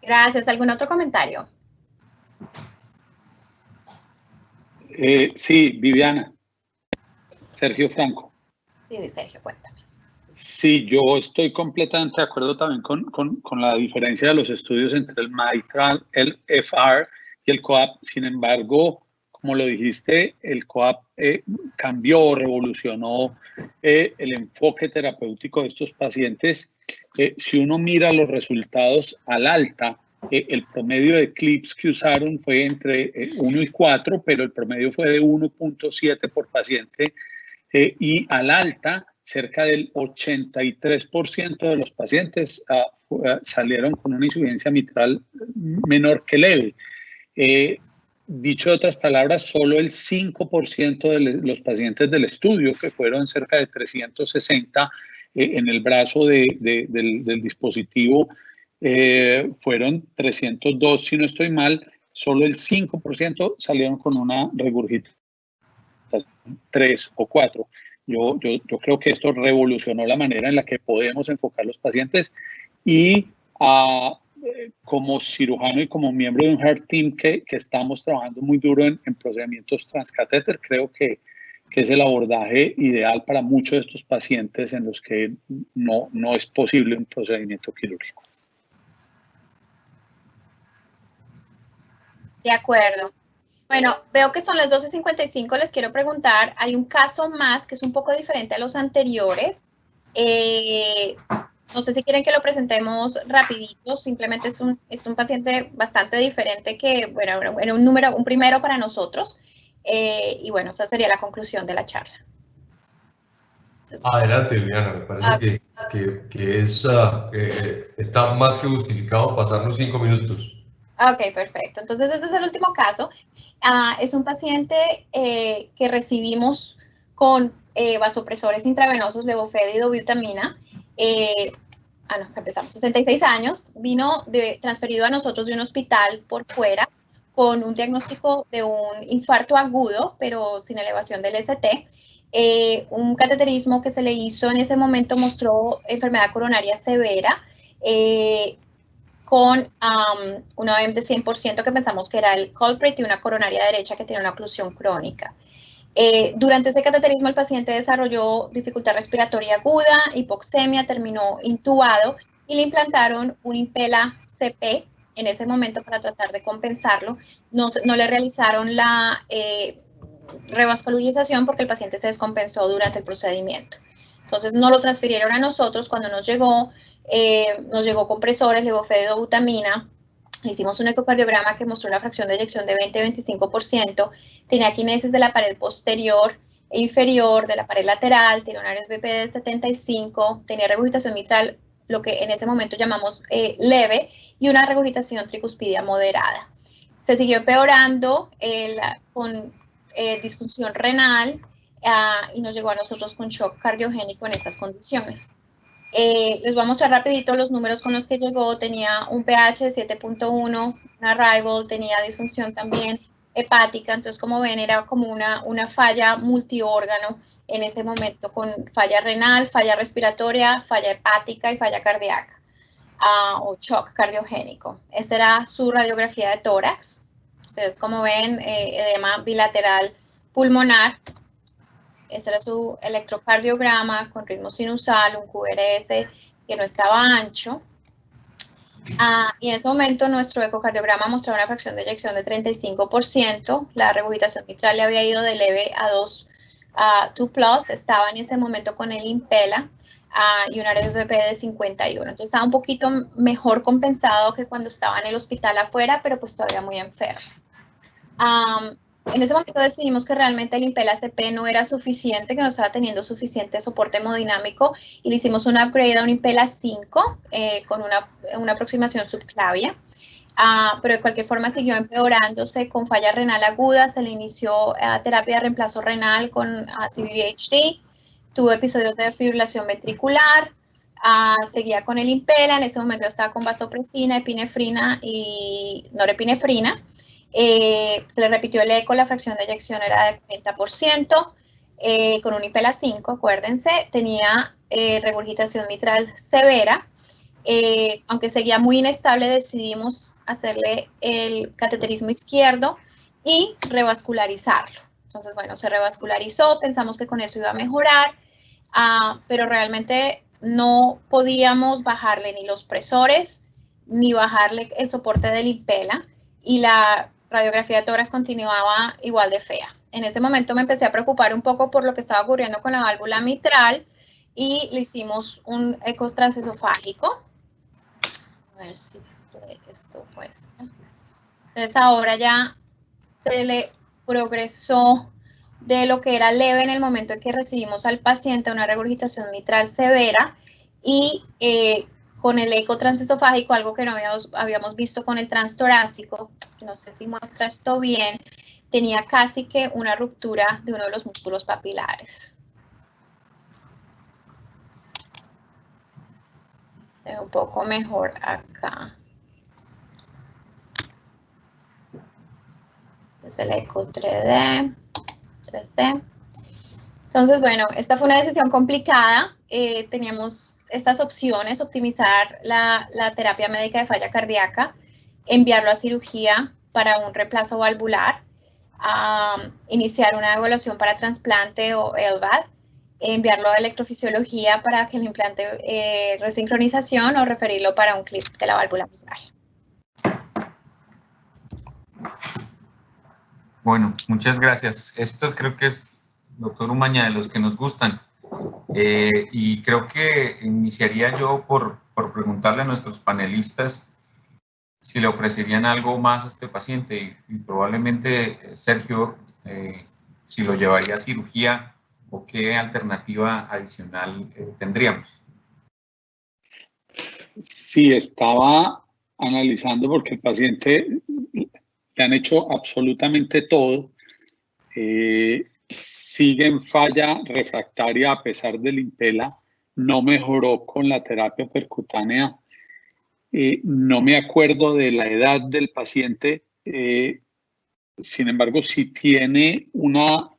Gracias. ¿Algún otro comentario? Sí, Viviana. Sergio Franco. Sí, Sergio, cuéntame. Sí, yo estoy completamente de acuerdo también con la diferencia de los estudios entre el mitral, el FR y el COAP. Sin embargo, como lo dijiste, el COAP cambió, revolucionó el enfoque terapéutico de estos pacientes. Si uno mira los resultados al alta, el promedio de clips que usaron fue entre 1 y 4, pero el promedio fue de 1.7 por paciente, y al alta, cerca del 83% de los pacientes salieron con una insuficiencia mitral menor que leve. Dicho de otras palabras, solo el 5% de los pacientes del estudio, que fueron cerca de 360 en el brazo del dispositivo, fueron 302, si no estoy mal, solo el 5% salieron con una regurgitación 3 o 4. Yo creo que esto revolucionó la manera en la que podemos enfocar los pacientes, y como cirujano y como miembro de un Heart Team que estamos trabajando muy duro en procedimientos transcatéter, creo que es el abordaje ideal para muchos de estos pacientes en los que no es posible un procedimiento quirúrgico. De acuerdo. Bueno, veo que son las 12:55, les quiero preguntar, hay un caso más que es un poco diferente a los anteriores. No sé si quieren que lo presentemos rapidito, simplemente es un paciente bastante diferente que, bueno, era un primero para nosotros, y bueno, esa sería la conclusión de la charla. Entonces, adelante, Viviana, me parece que está más que justificado pasarnos 5 minutos. Ok, perfecto. Entonces, este es el último caso. Es un paciente que recibimos con vasopresores intravenosos, levofed y dobutamina. Empezamos, 66 años, vino transferido a nosotros de un hospital por fuera con un diagnóstico de un infarto agudo, pero sin elevación del ST. Un cateterismo que se le hizo en ese momento mostró enfermedad coronaria severa, con una OEM de 100% que pensamos que era el culprit, y una coronaria derecha que tiene una oclusión crónica. Durante ese cateterismo el paciente desarrolló dificultad respiratoria aguda, hipoxemia, terminó intubado y le implantaron un Impella CP en ese momento para tratar de compensarlo. No le realizaron la revascularización porque el paciente se descompensó durante el procedimiento. Entonces no lo transfirieron a nosotros. Cuando nos llegó compresores, levofed y dobutamina. Hicimos un ecocardiograma que mostró una fracción de eyección de 20-25%, tenía quinesis de la pared posterior e inferior, de la pared lateral, tenía un RSVP de 75, tenía regurgitación mitral, lo que en ese momento llamamos leve, y una regurgitación tricuspidia moderada. Se siguió empeorando con disfunción renal, y nos llegó a nosotros con shock cardiogénico en estas condiciones. Les voy a mostrar rapidito los números con los que llegó. Tenía un pH de 7.1, un arrival, tenía disfunción también hepática. Entonces, como ven, era como una falla multiórgano en ese momento, con falla renal, falla respiratoria, falla hepática y falla cardíaca, o shock cardiogénico. Esta era su radiografía de tórax. Ustedes, como ven, edema bilateral pulmonar. Este era su electrocardiograma con ritmo sinusal, un QRS que no estaba ancho. Y en ese momento nuestro ecocardiograma mostraba una fracción de eyección de 35%. La regurgitación mitral le había ido de leve a 2 plus. Estaba en ese momento con el Impella y un RSVP de 51. Entonces estaba un poquito mejor compensado que cuando estaba en el hospital afuera, pero pues todavía muy enfermo. En ese momento decidimos que realmente el Impella CP no era suficiente, que no estaba teniendo suficiente soporte hemodinámico, y le hicimos un upgrade a un Impella 5 con una aproximación subclavia. Pero de cualquier forma siguió empeorándose con falla renal aguda. Se le inició terapia de reemplazo renal con CVHD, tuvo episodios de fibrilación ventricular, seguía con el Impella. En ese momento estaba con vasopresina, epinefrina y norepinefrina. Se le repitió el eco, la fracción de eyección era de 40%, con un Impella 5, acuérdense. Tenía regurgitación mitral severa. Aunque seguía muy inestable, decidimos hacerle el cateterismo izquierdo y revascularizarlo. Entonces, bueno, se revascularizó, pensamos que con eso iba a mejorar, pero realmente no podíamos bajarle ni los presores, ni bajarle el soporte del Impella, y la radiografía de tórax continuaba igual de fea. En ese momento me empecé a preocupar un poco por lo que estaba ocurriendo con la válvula mitral, y le hicimos un eco transesofágico. A ver si esto pues. Entonces ahora ya se le progresó de lo que era leve en el momento en que recibimos al paciente una regurgitación mitral severa, y con el eco transesofágico, algo que no habíamos visto con el transtorácico, no sé si muestra esto bien, tenía casi que una ruptura de uno de los músculos papilares. Un poco mejor acá. Es el eco 3D. Entonces, bueno, esta fue una decisión complicada. Teníamos estas opciones: optimizar la terapia médica de falla cardíaca, enviarlo a cirugía para un reemplazo valvular, iniciar una evaluación para trasplante o LVAD, enviarlo a electrofisiología para que el implante resincronización, o referirlo para un clip de la válvula mitral. Bueno, muchas gracias. Esto creo que es, doctor Umaña, de los que nos gustan. Y creo que iniciaría yo por preguntarle a nuestros panelistas si le ofrecerían algo más a este paciente, y probablemente Sergio, si lo llevaría a cirugía, o qué alternativa adicional tendríamos. Sí, estaba analizando, porque el paciente le han hecho absolutamente todo. Sigue en falla refractaria a pesar del Impella, no mejoró con la terapia percutánea. No me acuerdo de la edad del paciente, sin embargo, si tiene una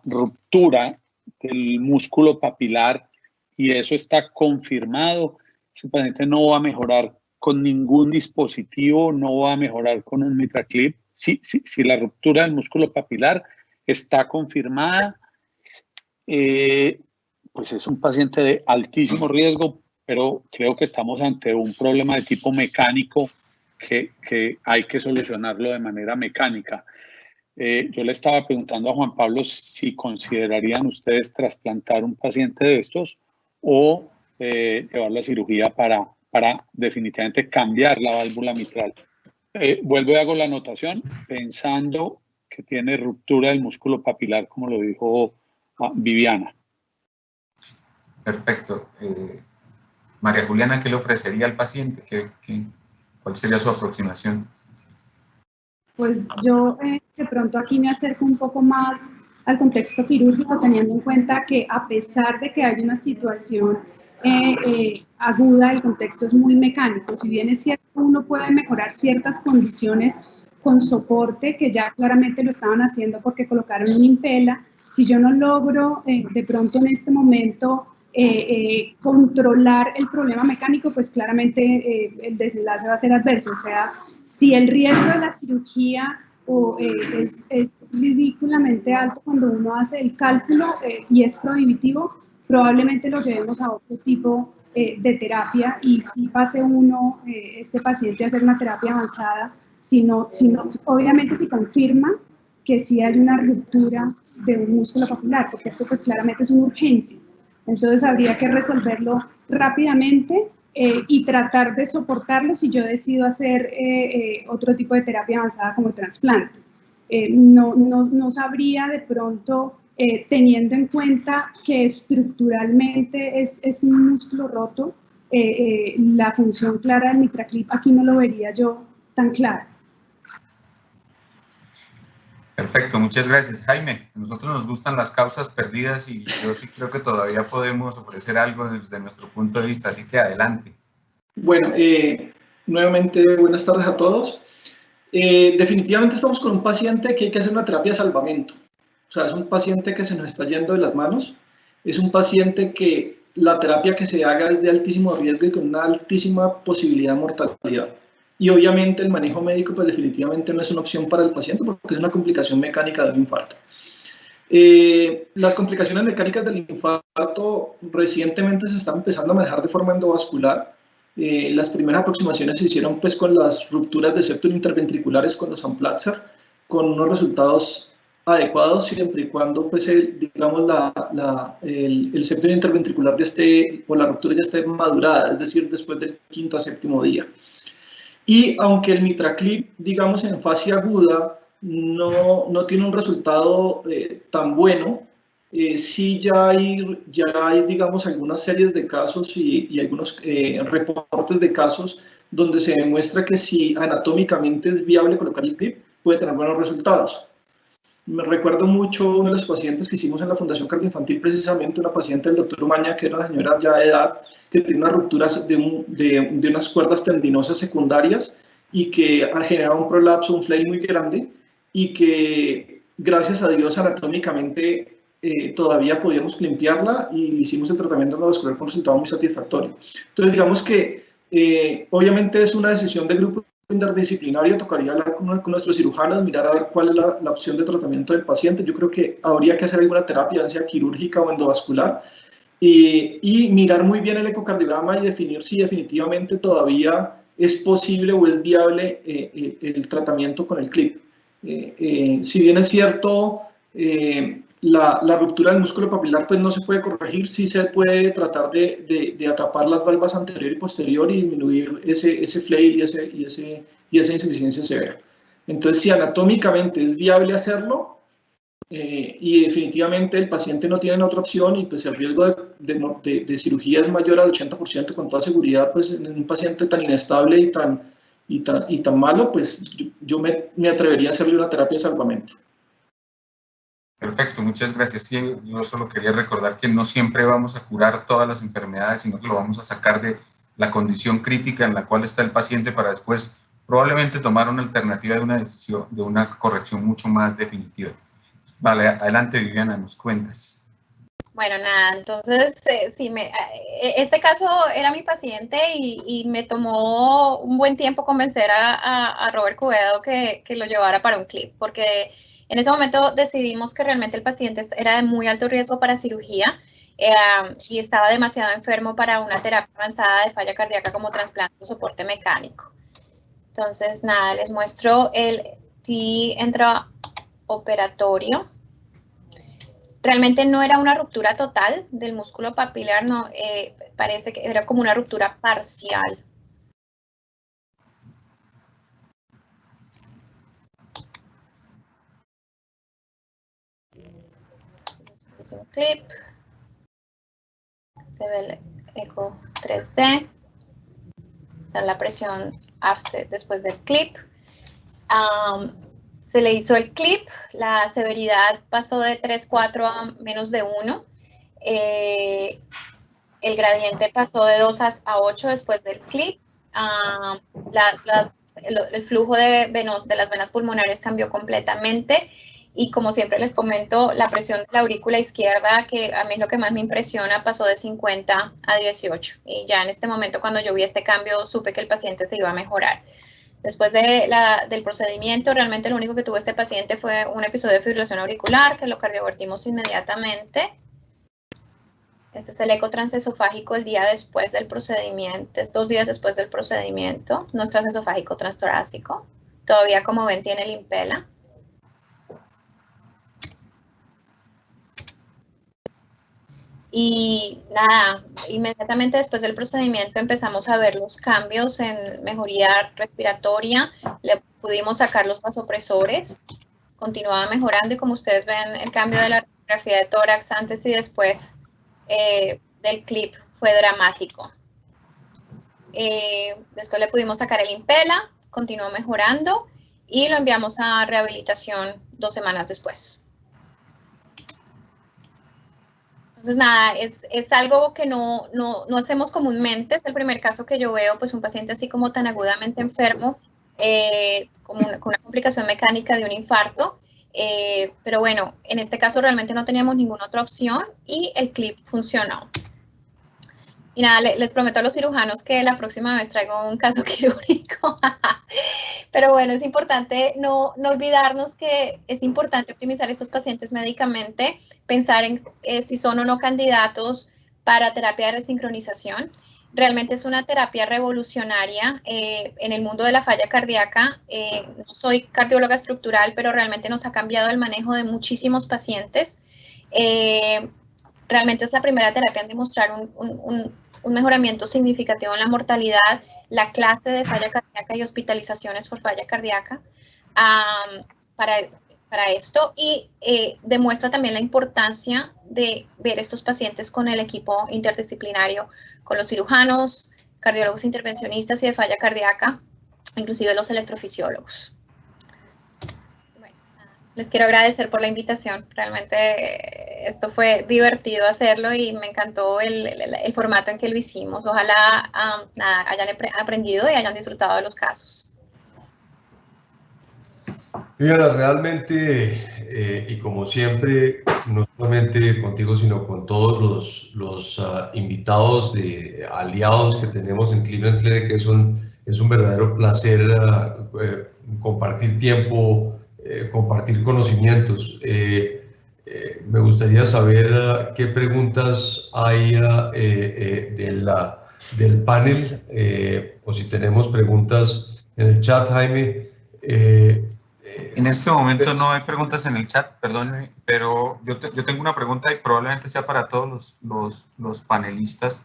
ruptura del músculo papilar y eso está confirmado, ese paciente no va a mejorar con ningún dispositivo, no va a mejorar con un MitraClip. Si la ruptura del músculo papilar está confirmada, pues es un paciente de altísimo riesgo, pero creo que estamos ante un problema de tipo mecánico que hay que solucionarlo de manera mecánica. Yo le estaba preguntando a Juan Pablo si considerarían ustedes trasplantar un paciente de estos o llevarlo a cirugía para definitivamente cambiar la válvula mitral. Vuelvo y hago la anotación pensando que tiene ruptura del músculo papilar, como lo dijo Viviana. Perfecto. María Juliana, ¿qué le ofrecería al paciente? ¿Cuál sería su aproximación? Pues yo de pronto aquí me acerco un poco más al contexto quirúrgico, teniendo en cuenta que a pesar de que hay una situación aguda, el contexto es muy mecánico. Si bien es cierto, uno puede mejorar ciertas condiciones con soporte, que ya claramente lo estaban haciendo porque colocaron un Impella. Si yo no logro de pronto en este momento controlar el problema mecánico, pues claramente el desenlace va a ser adverso. O sea, si el riesgo de la cirugía es ridículamente alto cuando uno hace el cálculo y es prohibitivo, probablemente lo llevemos a otro tipo de terapia, y si pase este paciente a hacer una terapia avanzada, obviamente si confirma que sí hay una ruptura de un músculo papilar, porque esto pues claramente es una urgencia. Entonces habría que resolverlo rápidamente y tratar de soportarlo si yo decido hacer otro tipo de terapia avanzada como el trasplante. no sabría de pronto, teniendo en cuenta que estructuralmente es un músculo roto, la función clara del MitraClip aquí no lo vería yo tan clara. Perfecto, muchas gracias. Jaime, a nosotros nos gustan las causas perdidas y yo sí creo que todavía podemos ofrecer algo desde nuestro punto de vista, así que adelante. Bueno, nuevamente buenas tardes a todos. Definitivamente estamos con un paciente que hay que hacer una terapia de salvamento. O sea, es un paciente que se nos está yendo de las manos. Es un paciente que la terapia que se haga es de altísimo riesgo y con una altísima posibilidad de mortalidad. Y obviamente el manejo médico pues definitivamente no es una opción para el paciente porque es una complicación mecánica del infarto. Las complicaciones mecánicas del infarto recientemente se están empezando a manejar de forma endovascular. Las primeras aproximaciones se hicieron pues con las rupturas de septum interventriculares con los Amplatzer, con unos resultados adecuados siempre y cuando pues digamos el septum interventricular ya esté, o la ruptura ya esté madurada, es decir, después del 5º a 7º día. Y aunque el MitraClip, digamos, en fase aguda no tiene un resultado tan bueno, sí ya hay, digamos, algunas series de casos y algunos reportes de casos donde se demuestra que si anatómicamente es viable colocar el clip, puede tener buenos resultados. Me recuerdo mucho uno de los pacientes que hicimos en la Fundación Cardioinfantil, precisamente una paciente del doctor Umaña, que era una señora ya de edad, que tiene unas rupturas de unas cuerdas tendinosas secundarias y que ha generado un prolapso, un flare muy grande, y que gracias a Dios anatómicamente todavía podíamos limpiarla y le hicimos el tratamiento endovascular con resultado muy satisfactorio. Entonces digamos que obviamente es una decisión de grupo interdisciplinario, tocaría hablar con nuestros cirujanos, mirar a ver cuál es la opción de tratamiento del paciente. Yo creo que habría que hacer alguna terapia, ya sea quirúrgica o endovascular, y mirar muy bien el ecocardiograma y definir si definitivamente todavía es posible o es viable el tratamiento con el clip. Si bien es cierto, la ruptura del músculo papilar pues no se puede corregir, sí se puede tratar de atrapar las valvas anterior y posterior y disminuir ese flare y esa insuficiencia severa. Entonces, si anatómicamente es viable hacerlo, y definitivamente el paciente no tiene otra opción y pues el riesgo de cirugía es mayor al 80% con toda seguridad, pues en un paciente tan inestable y tan malo, pues yo me atrevería a hacerle una terapia de salvamento. Perfecto, muchas gracias. Sí, yo solo quería recordar que no siempre vamos a curar todas las enfermedades, sino que lo vamos a sacar de la condición crítica en la cual está el paciente para después probablemente tomar una alternativa de una decisión, de una corrección mucho más definitiva. Vale, adelante Viviana, nos cuentas. Bueno, nada, entonces este caso era mi paciente y me tomó un buen tiempo convencer a Robert Cubedo que lo llevara para un clip, porque en ese momento decidimos que realmente el paciente era de muy alto riesgo para cirugía y estaba demasiado enfermo para una terapia avanzada de falla cardíaca como trasplante o soporte mecánico. Entonces, nada, les muestro el TI intraoperatorio. Realmente no era una ruptura total del músculo papilar, no, parece que era como una ruptura parcial. Después un clip, se ve el eco 3D, está la presión después del clip. Se le hizo el clip, la severidad pasó de 3,4 a menos de 1. El gradiente pasó de 2 a 8 después del clip. El flujo de las venas pulmonares cambió completamente. Y como siempre les comento, la presión de la aurícula izquierda, que a mí es lo que más me impresiona, pasó de 50 a 18. Y ya en este momento, cuando yo vi este cambio, supe que el paciente se iba a mejorar. Después del procedimiento, realmente lo único que tuvo este paciente fue un episodio de fibrilación auricular, que lo cardiovertimos inmediatamente. Este es el eco transesofágico el día después del procedimiento, es 2 días después del procedimiento, no es transesofágico transtorácico. Todavía, como ven, tiene el impela. Y nada, inmediatamente después del procedimiento empezamos a ver los cambios en mejoría respiratoria, le pudimos sacar los vasopresores continuaba mejorando y como ustedes ven, el cambio de la radiografía de tórax antes y después del clip fue dramático. Después le pudimos sacar el impela, continuó mejorando y lo enviamos a rehabilitación 2 semanas después. Entonces, nada, es algo que no hacemos comúnmente. Es el primer caso que yo veo, pues un paciente así como tan agudamente enfermo, con una complicación mecánica de un infarto. Pero bueno, en este caso realmente no teníamos ninguna otra opción y el clip funcionó. Y nada, les prometo a los cirujanos que la próxima vez traigo un caso quirúrgico. Pero bueno, es importante no olvidarnos que es importante optimizar estos pacientes médicamente, pensar en si son o no candidatos para terapia de resincronización. Realmente es una terapia revolucionaria en el mundo de la falla cardíaca. No soy cardióloga estructural, pero realmente nos ha cambiado el manejo de muchísimos pacientes. Realmente es la primera terapia en demostrar un mejoramiento significativo en la mortalidad, la clase de falla cardíaca y hospitalizaciones por falla cardíaca para esto, y demuestra también la importancia de ver estos pacientes con el equipo interdisciplinario, con los cirujanos, cardiólogos intervencionistas y de falla cardíaca, inclusive los electrofisiólogos. Bueno, les quiero agradecer por la invitación. Realmente esto fue divertido hacerlo y me encantó el formato en que lo hicimos. Ojalá hayan aprendido y hayan disfrutado de los casos. Viviana, realmente, y como siempre, no solamente contigo, sino con todos los invitados aliados que tenemos en Cleveland Clinic, es un verdadero placer compartir tiempo, compartir conocimientos. Me gustaría saber qué preguntas hay del panel, o si tenemos preguntas en el chat, Jaime. En este momento no hay preguntas en el chat, perdónenme, pero yo tengo una pregunta y probablemente sea para todos los panelistas.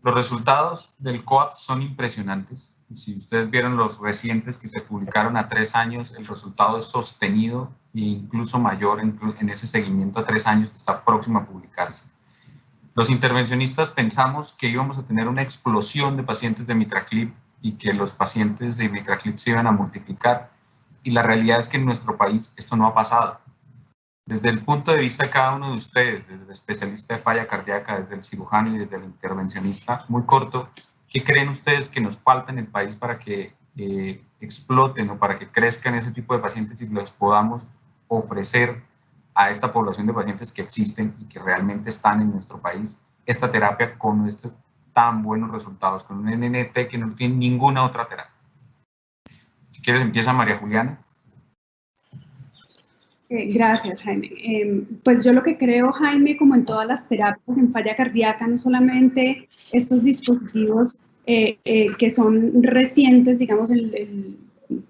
Los resultados del COAPT son impresionantes. Si ustedes vieron los recientes que se publicaron a 3 años, el resultado es sostenido e incluso mayor en ese seguimiento a 3 años que está próximo a publicarse. Los intervencionistas pensamos que íbamos a tener una explosión de pacientes de MitraClip y que los pacientes de MitraClip se iban a multiplicar. Y la realidad es que en nuestro país esto no ha pasado. Desde el punto de vista de cada uno de ustedes, desde el especialista de falla cardíaca, desde el cirujano y desde el intervencionista, muy corto, ¿qué creen ustedes que nos falta en el país para que exploten o para que crezcan ese tipo de pacientes y los podamos ofrecer a esta población de pacientes que existen y que realmente están en nuestro país esta terapia con estos tan buenos resultados, con un NNT que no tiene ninguna otra terapia? Si quieres, empieza María Juliana. Gracias, Jaime. Pues yo lo que creo, Jaime, como en todas las terapias en falla cardíaca, no solamente estos dispositivos que son recientes, digamos,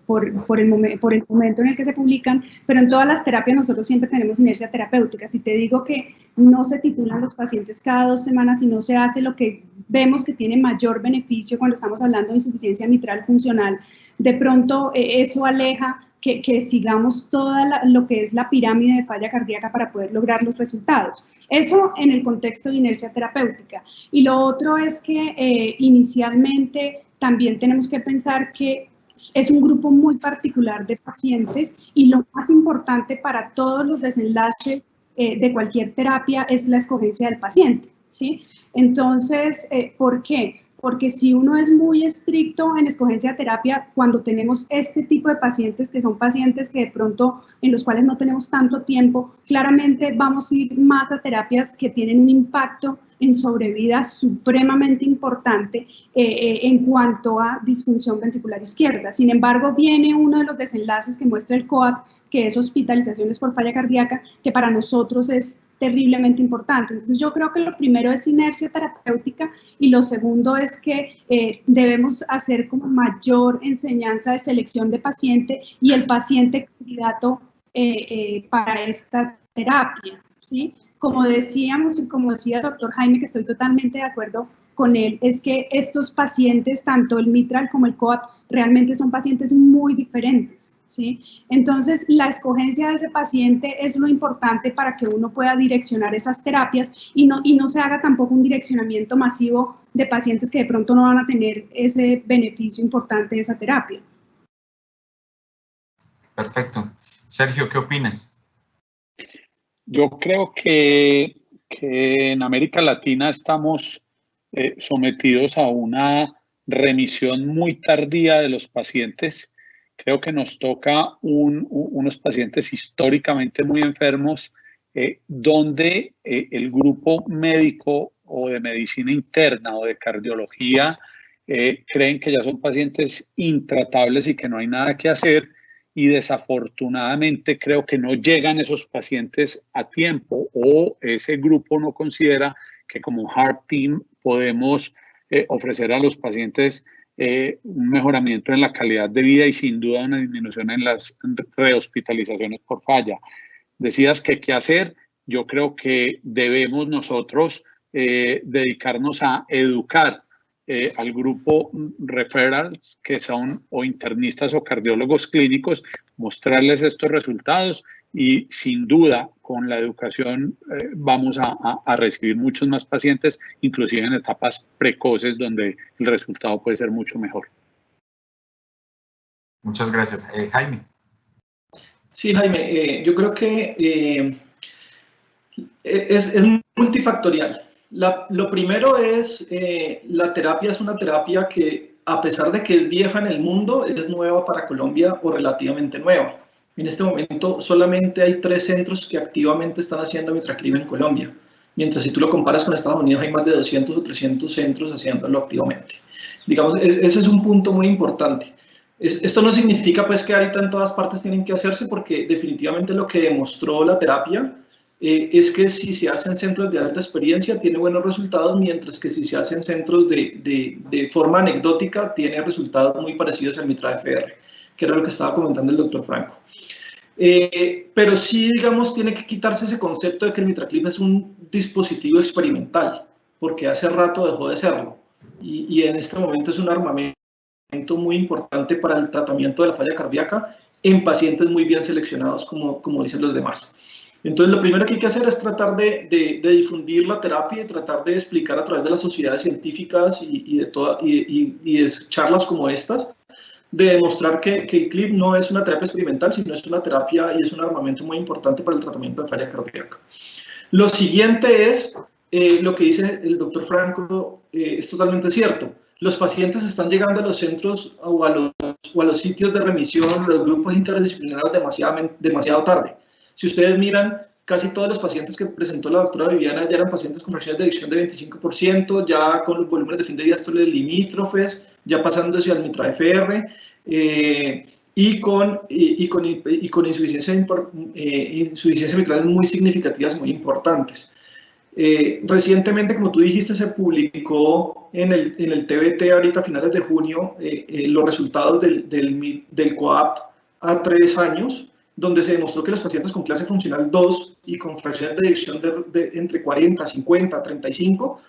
por el momento en el que se publican, pero en todas las terapias nosotros siempre tenemos inercia terapéutica. Si te digo que no se titulan los pacientes cada 2 semanas y no se hace lo que vemos que tiene mayor beneficio cuando estamos hablando de insuficiencia mitral funcional, de pronto eso aleja que sigamos toda lo que es la pirámide de falla cardíaca para poder lograr los resultados. Eso en el contexto de inercia terapéutica. Y lo otro es que inicialmente también tenemos que pensar que es un grupo muy particular de pacientes y lo más importante para todos los desenlaces de cualquier terapia es la escogencia del paciente, ¿sí? Entonces, ¿por qué? Porque si uno es muy estricto en escogencia de terapia, cuando tenemos este tipo de pacientes, que son pacientes que de pronto en los cuales no tenemos tanto tiempo, claramente vamos a ir más a terapias que tienen un impacto en sobrevida supremamente importante en cuanto a disfunción ventricular izquierda. Sin embargo, viene uno de los desenlaces que muestra el COAPT, que es hospitalizaciones por falla cardíaca, que para nosotros es terriblemente importante. Entonces yo creo que lo primero es inercia terapéutica y lo segundo es que debemos hacer como mayor enseñanza de selección de paciente y el paciente candidato para esta terapia, ¿sí? Como decíamos y como decía el doctor Jaime, que estoy totalmente de acuerdo con él, es que estos pacientes, tanto el mitral como el COAPT, realmente son pacientes muy diferentes. ¿sí? Entonces, la escogencia de ese paciente es lo importante para que uno pueda direccionar esas terapias y no se haga tampoco un direccionamiento masivo de pacientes que de pronto no van a tener ese beneficio importante de esa terapia. Perfecto. Sergio, ¿qué opinas? Yo creo que en América Latina estamos sometidos a una remisión muy tardía de los pacientes. Creo que nos toca unos pacientes históricamente muy enfermos, donde el grupo médico o de medicina interna o de cardiología creen que ya son pacientes intratables y que no hay nada que hacer, y desafortunadamente creo que no llegan esos pacientes a tiempo, o ese grupo no considera que como Heart Team podemos ofrecer a los pacientes un mejoramiento en la calidad de vida y sin duda una disminución en las rehospitalizaciones por falla. Decías que qué hacer. Yo creo que debemos nosotros dedicarnos a educar al grupo referrals, que son o internistas o cardiólogos clínicos, mostrarles estos resultados, y sin duda con la educación vamos a recibir muchos más pacientes, inclusive en etapas precoces donde el resultado puede ser mucho mejor. Muchas gracias. Jaime. Sí, Jaime, yo creo que es multifactorial. Lo primero es, la terapia es una terapia que, a pesar de que es vieja en el mundo, es nueva para Colombia o relativamente nueva. En este momento solamente hay 3 centros que activamente están haciendo mitraclip en Colombia, mientras si tú lo comparas con Estados Unidos hay más de 200 o 300 centros haciéndolo activamente. Digamos, ese es un punto muy importante. Esto no significa pues que ahorita en todas partes tienen que hacerse, porque definitivamente lo que demostró la terapia es que si se hacen centros de alta experiencia tiene buenos resultados, mientras que si se hacen centros de forma anecdótica tiene resultados muy parecidos al MITRA-FR, que era lo que estaba comentando el doctor Franco. Pero sí, digamos, tiene que quitarse ese concepto de que el MITRACLIP es un dispositivo experimental, porque hace rato dejó de serlo, y en este momento es un armamento muy importante para el tratamiento de la falla cardíaca en pacientes muy bien seleccionados, como dicen los demás. Entonces, lo primero que hay que hacer es tratar de difundir la terapia y tratar de explicar a través de las sociedades científicas y de charlas como estas, de demostrar que el CLIP no es una terapia experimental, sino es una terapia y es un armamento muy importante para el tratamiento de falla cardíaca. Lo siguiente es, lo que dice el doctor Franco, es totalmente cierto. Los pacientes están llegando a los centros o a los sitios de remisión, los grupos interdisciplinarios demasiado tarde. Si ustedes miran, casi todos los pacientes que presentó la doctora Viviana ya eran pacientes con fracciones de eyección de 25%, ya con los volúmenes de fin de diástole limítrofes, ya pasándose al MITRA-FR, y con insuficiencia mitral muy significativas, muy importantes. Recientemente, como tú dijiste, se publicó en el TBT ahorita a finales de junio los resultados del COAPT a 3 años, donde se demostró que los pacientes con clase funcional 2 y con fracciones de eyección de entre 40, 50, 35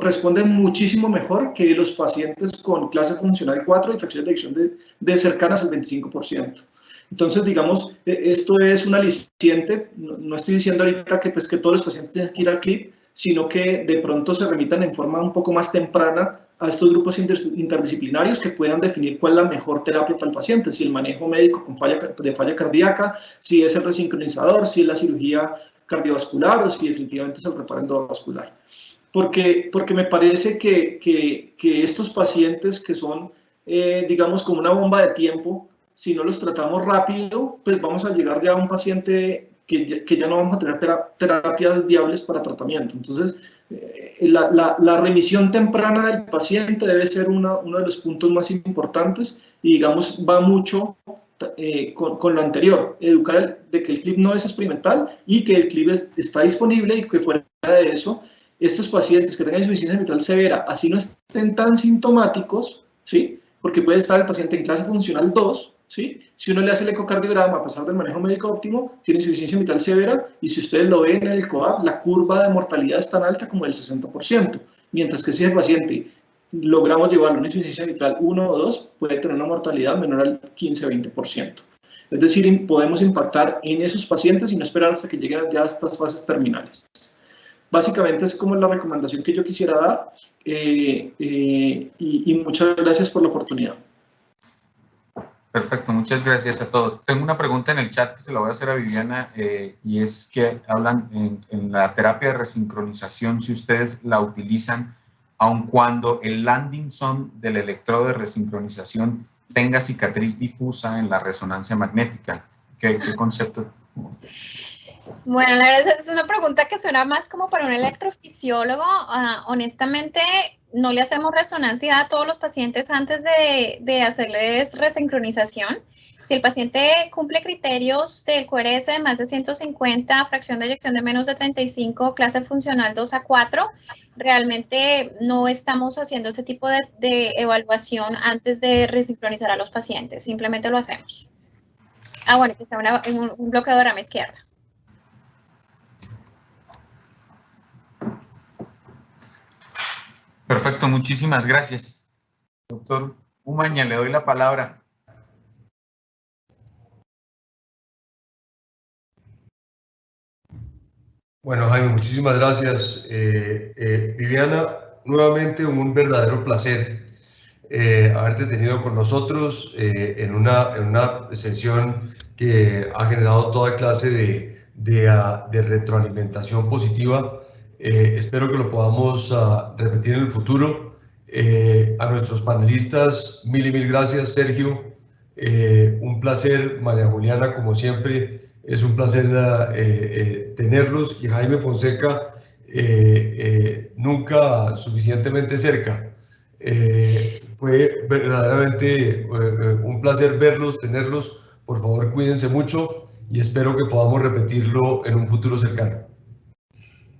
responden muchísimo mejor que los pacientes con clase funcional 4 y fracciones de eyección de cercanas al 25%. Entonces, digamos, esto es un aliciente. No estoy diciendo ahorita que todos los pacientes tienen que ir al CLIP, sino que de pronto se remitan en forma un poco más temprana a estos grupos interdisciplinarios que puedan definir cuál es la mejor terapia para el paciente, si el manejo médico de falla cardíaca, si es el resincronizador, si es la cirugía cardiovascular o si definitivamente es el reparo endovascular. Porque me parece que estos pacientes que son, digamos, como una bomba de tiempo, si no los tratamos rápido, pues vamos a llegar ya a un paciente que ya no vamos a tener terapias viables para tratamiento. Entonces, la remisión temprana del paciente debe ser uno de los puntos más importantes, y digamos, va mucho con lo anterior, educar de que el CLIP no es experimental y que el CLIP está disponible, y que fuera de eso, estos pacientes que tengan insuficiencia mitral severa, así no estén tan sintomáticos, ¿sí? Porque puede estar el paciente en clase funcional 2, ¿sí? Si uno le hace el ecocardiograma a pesar del manejo médico óptimo, tiene insuficiencia mitral severa, y si ustedes lo ven en el COAP, la curva de mortalidad es tan alta como el 60%, mientras que si el paciente logramos llevarlo a una insuficiencia mitral 1 o 2, puede tener una mortalidad menor al 15-20%. Es decir, podemos impactar en esos pacientes y no esperar hasta que lleguen ya a estas fases terminales. Básicamente es como la recomendación que yo quisiera dar y muchas gracias por la oportunidad. Perfecto, muchas gracias a todos. Tengo una pregunta en el chat que se la voy a hacer a Viviana y es que hablan en la terapia de resincronización, si ustedes la utilizan, aun cuando el landing zone del electrodo de resincronización tenga cicatriz difusa en la resonancia magnética. ¿Qué concepto? Bueno, la verdad es una pregunta que suena más como para un electrofisiólogo. Honestamente, no le hacemos resonancia a todos los pacientes antes de hacerles resincronización. Si el paciente cumple criterios del QRS de más de 150, fracción de eyección de menos de 35, clase funcional 2 a 4, realmente no estamos haciendo ese tipo de evaluación antes de resincronizar a los pacientes. Simplemente lo hacemos. Bueno, que está un bloqueo de rama izquierda. Perfecto, muchísimas gracias. Doctor Umaña, le doy la palabra. Bueno, Jaime, muchísimas gracias. Viviana, nuevamente un verdadero placer haberte tenido con nosotros en una sesión que ha generado toda clase de retroalimentación positiva. Espero que lo podamos repetir en el futuro. A nuestros panelistas, mil gracias, Sergio. Un placer, María Juliana, como siempre. Es un placer tenerlos, y Jaime Fonseca, nunca suficientemente cerca. Fue verdaderamente un placer verlos, tenerlos. Por favor, cuídense mucho y espero que podamos repetirlo en un futuro cercano.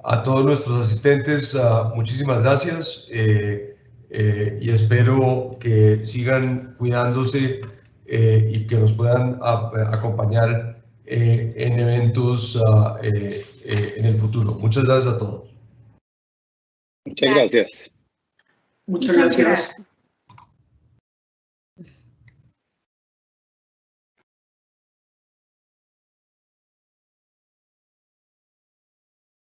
A todos nuestros asistentes, muchísimas gracias y espero que sigan cuidándose y que nos puedan acompañar en eventos en el futuro. Muchas gracias a todos. Muchas gracias. Muchas gracias.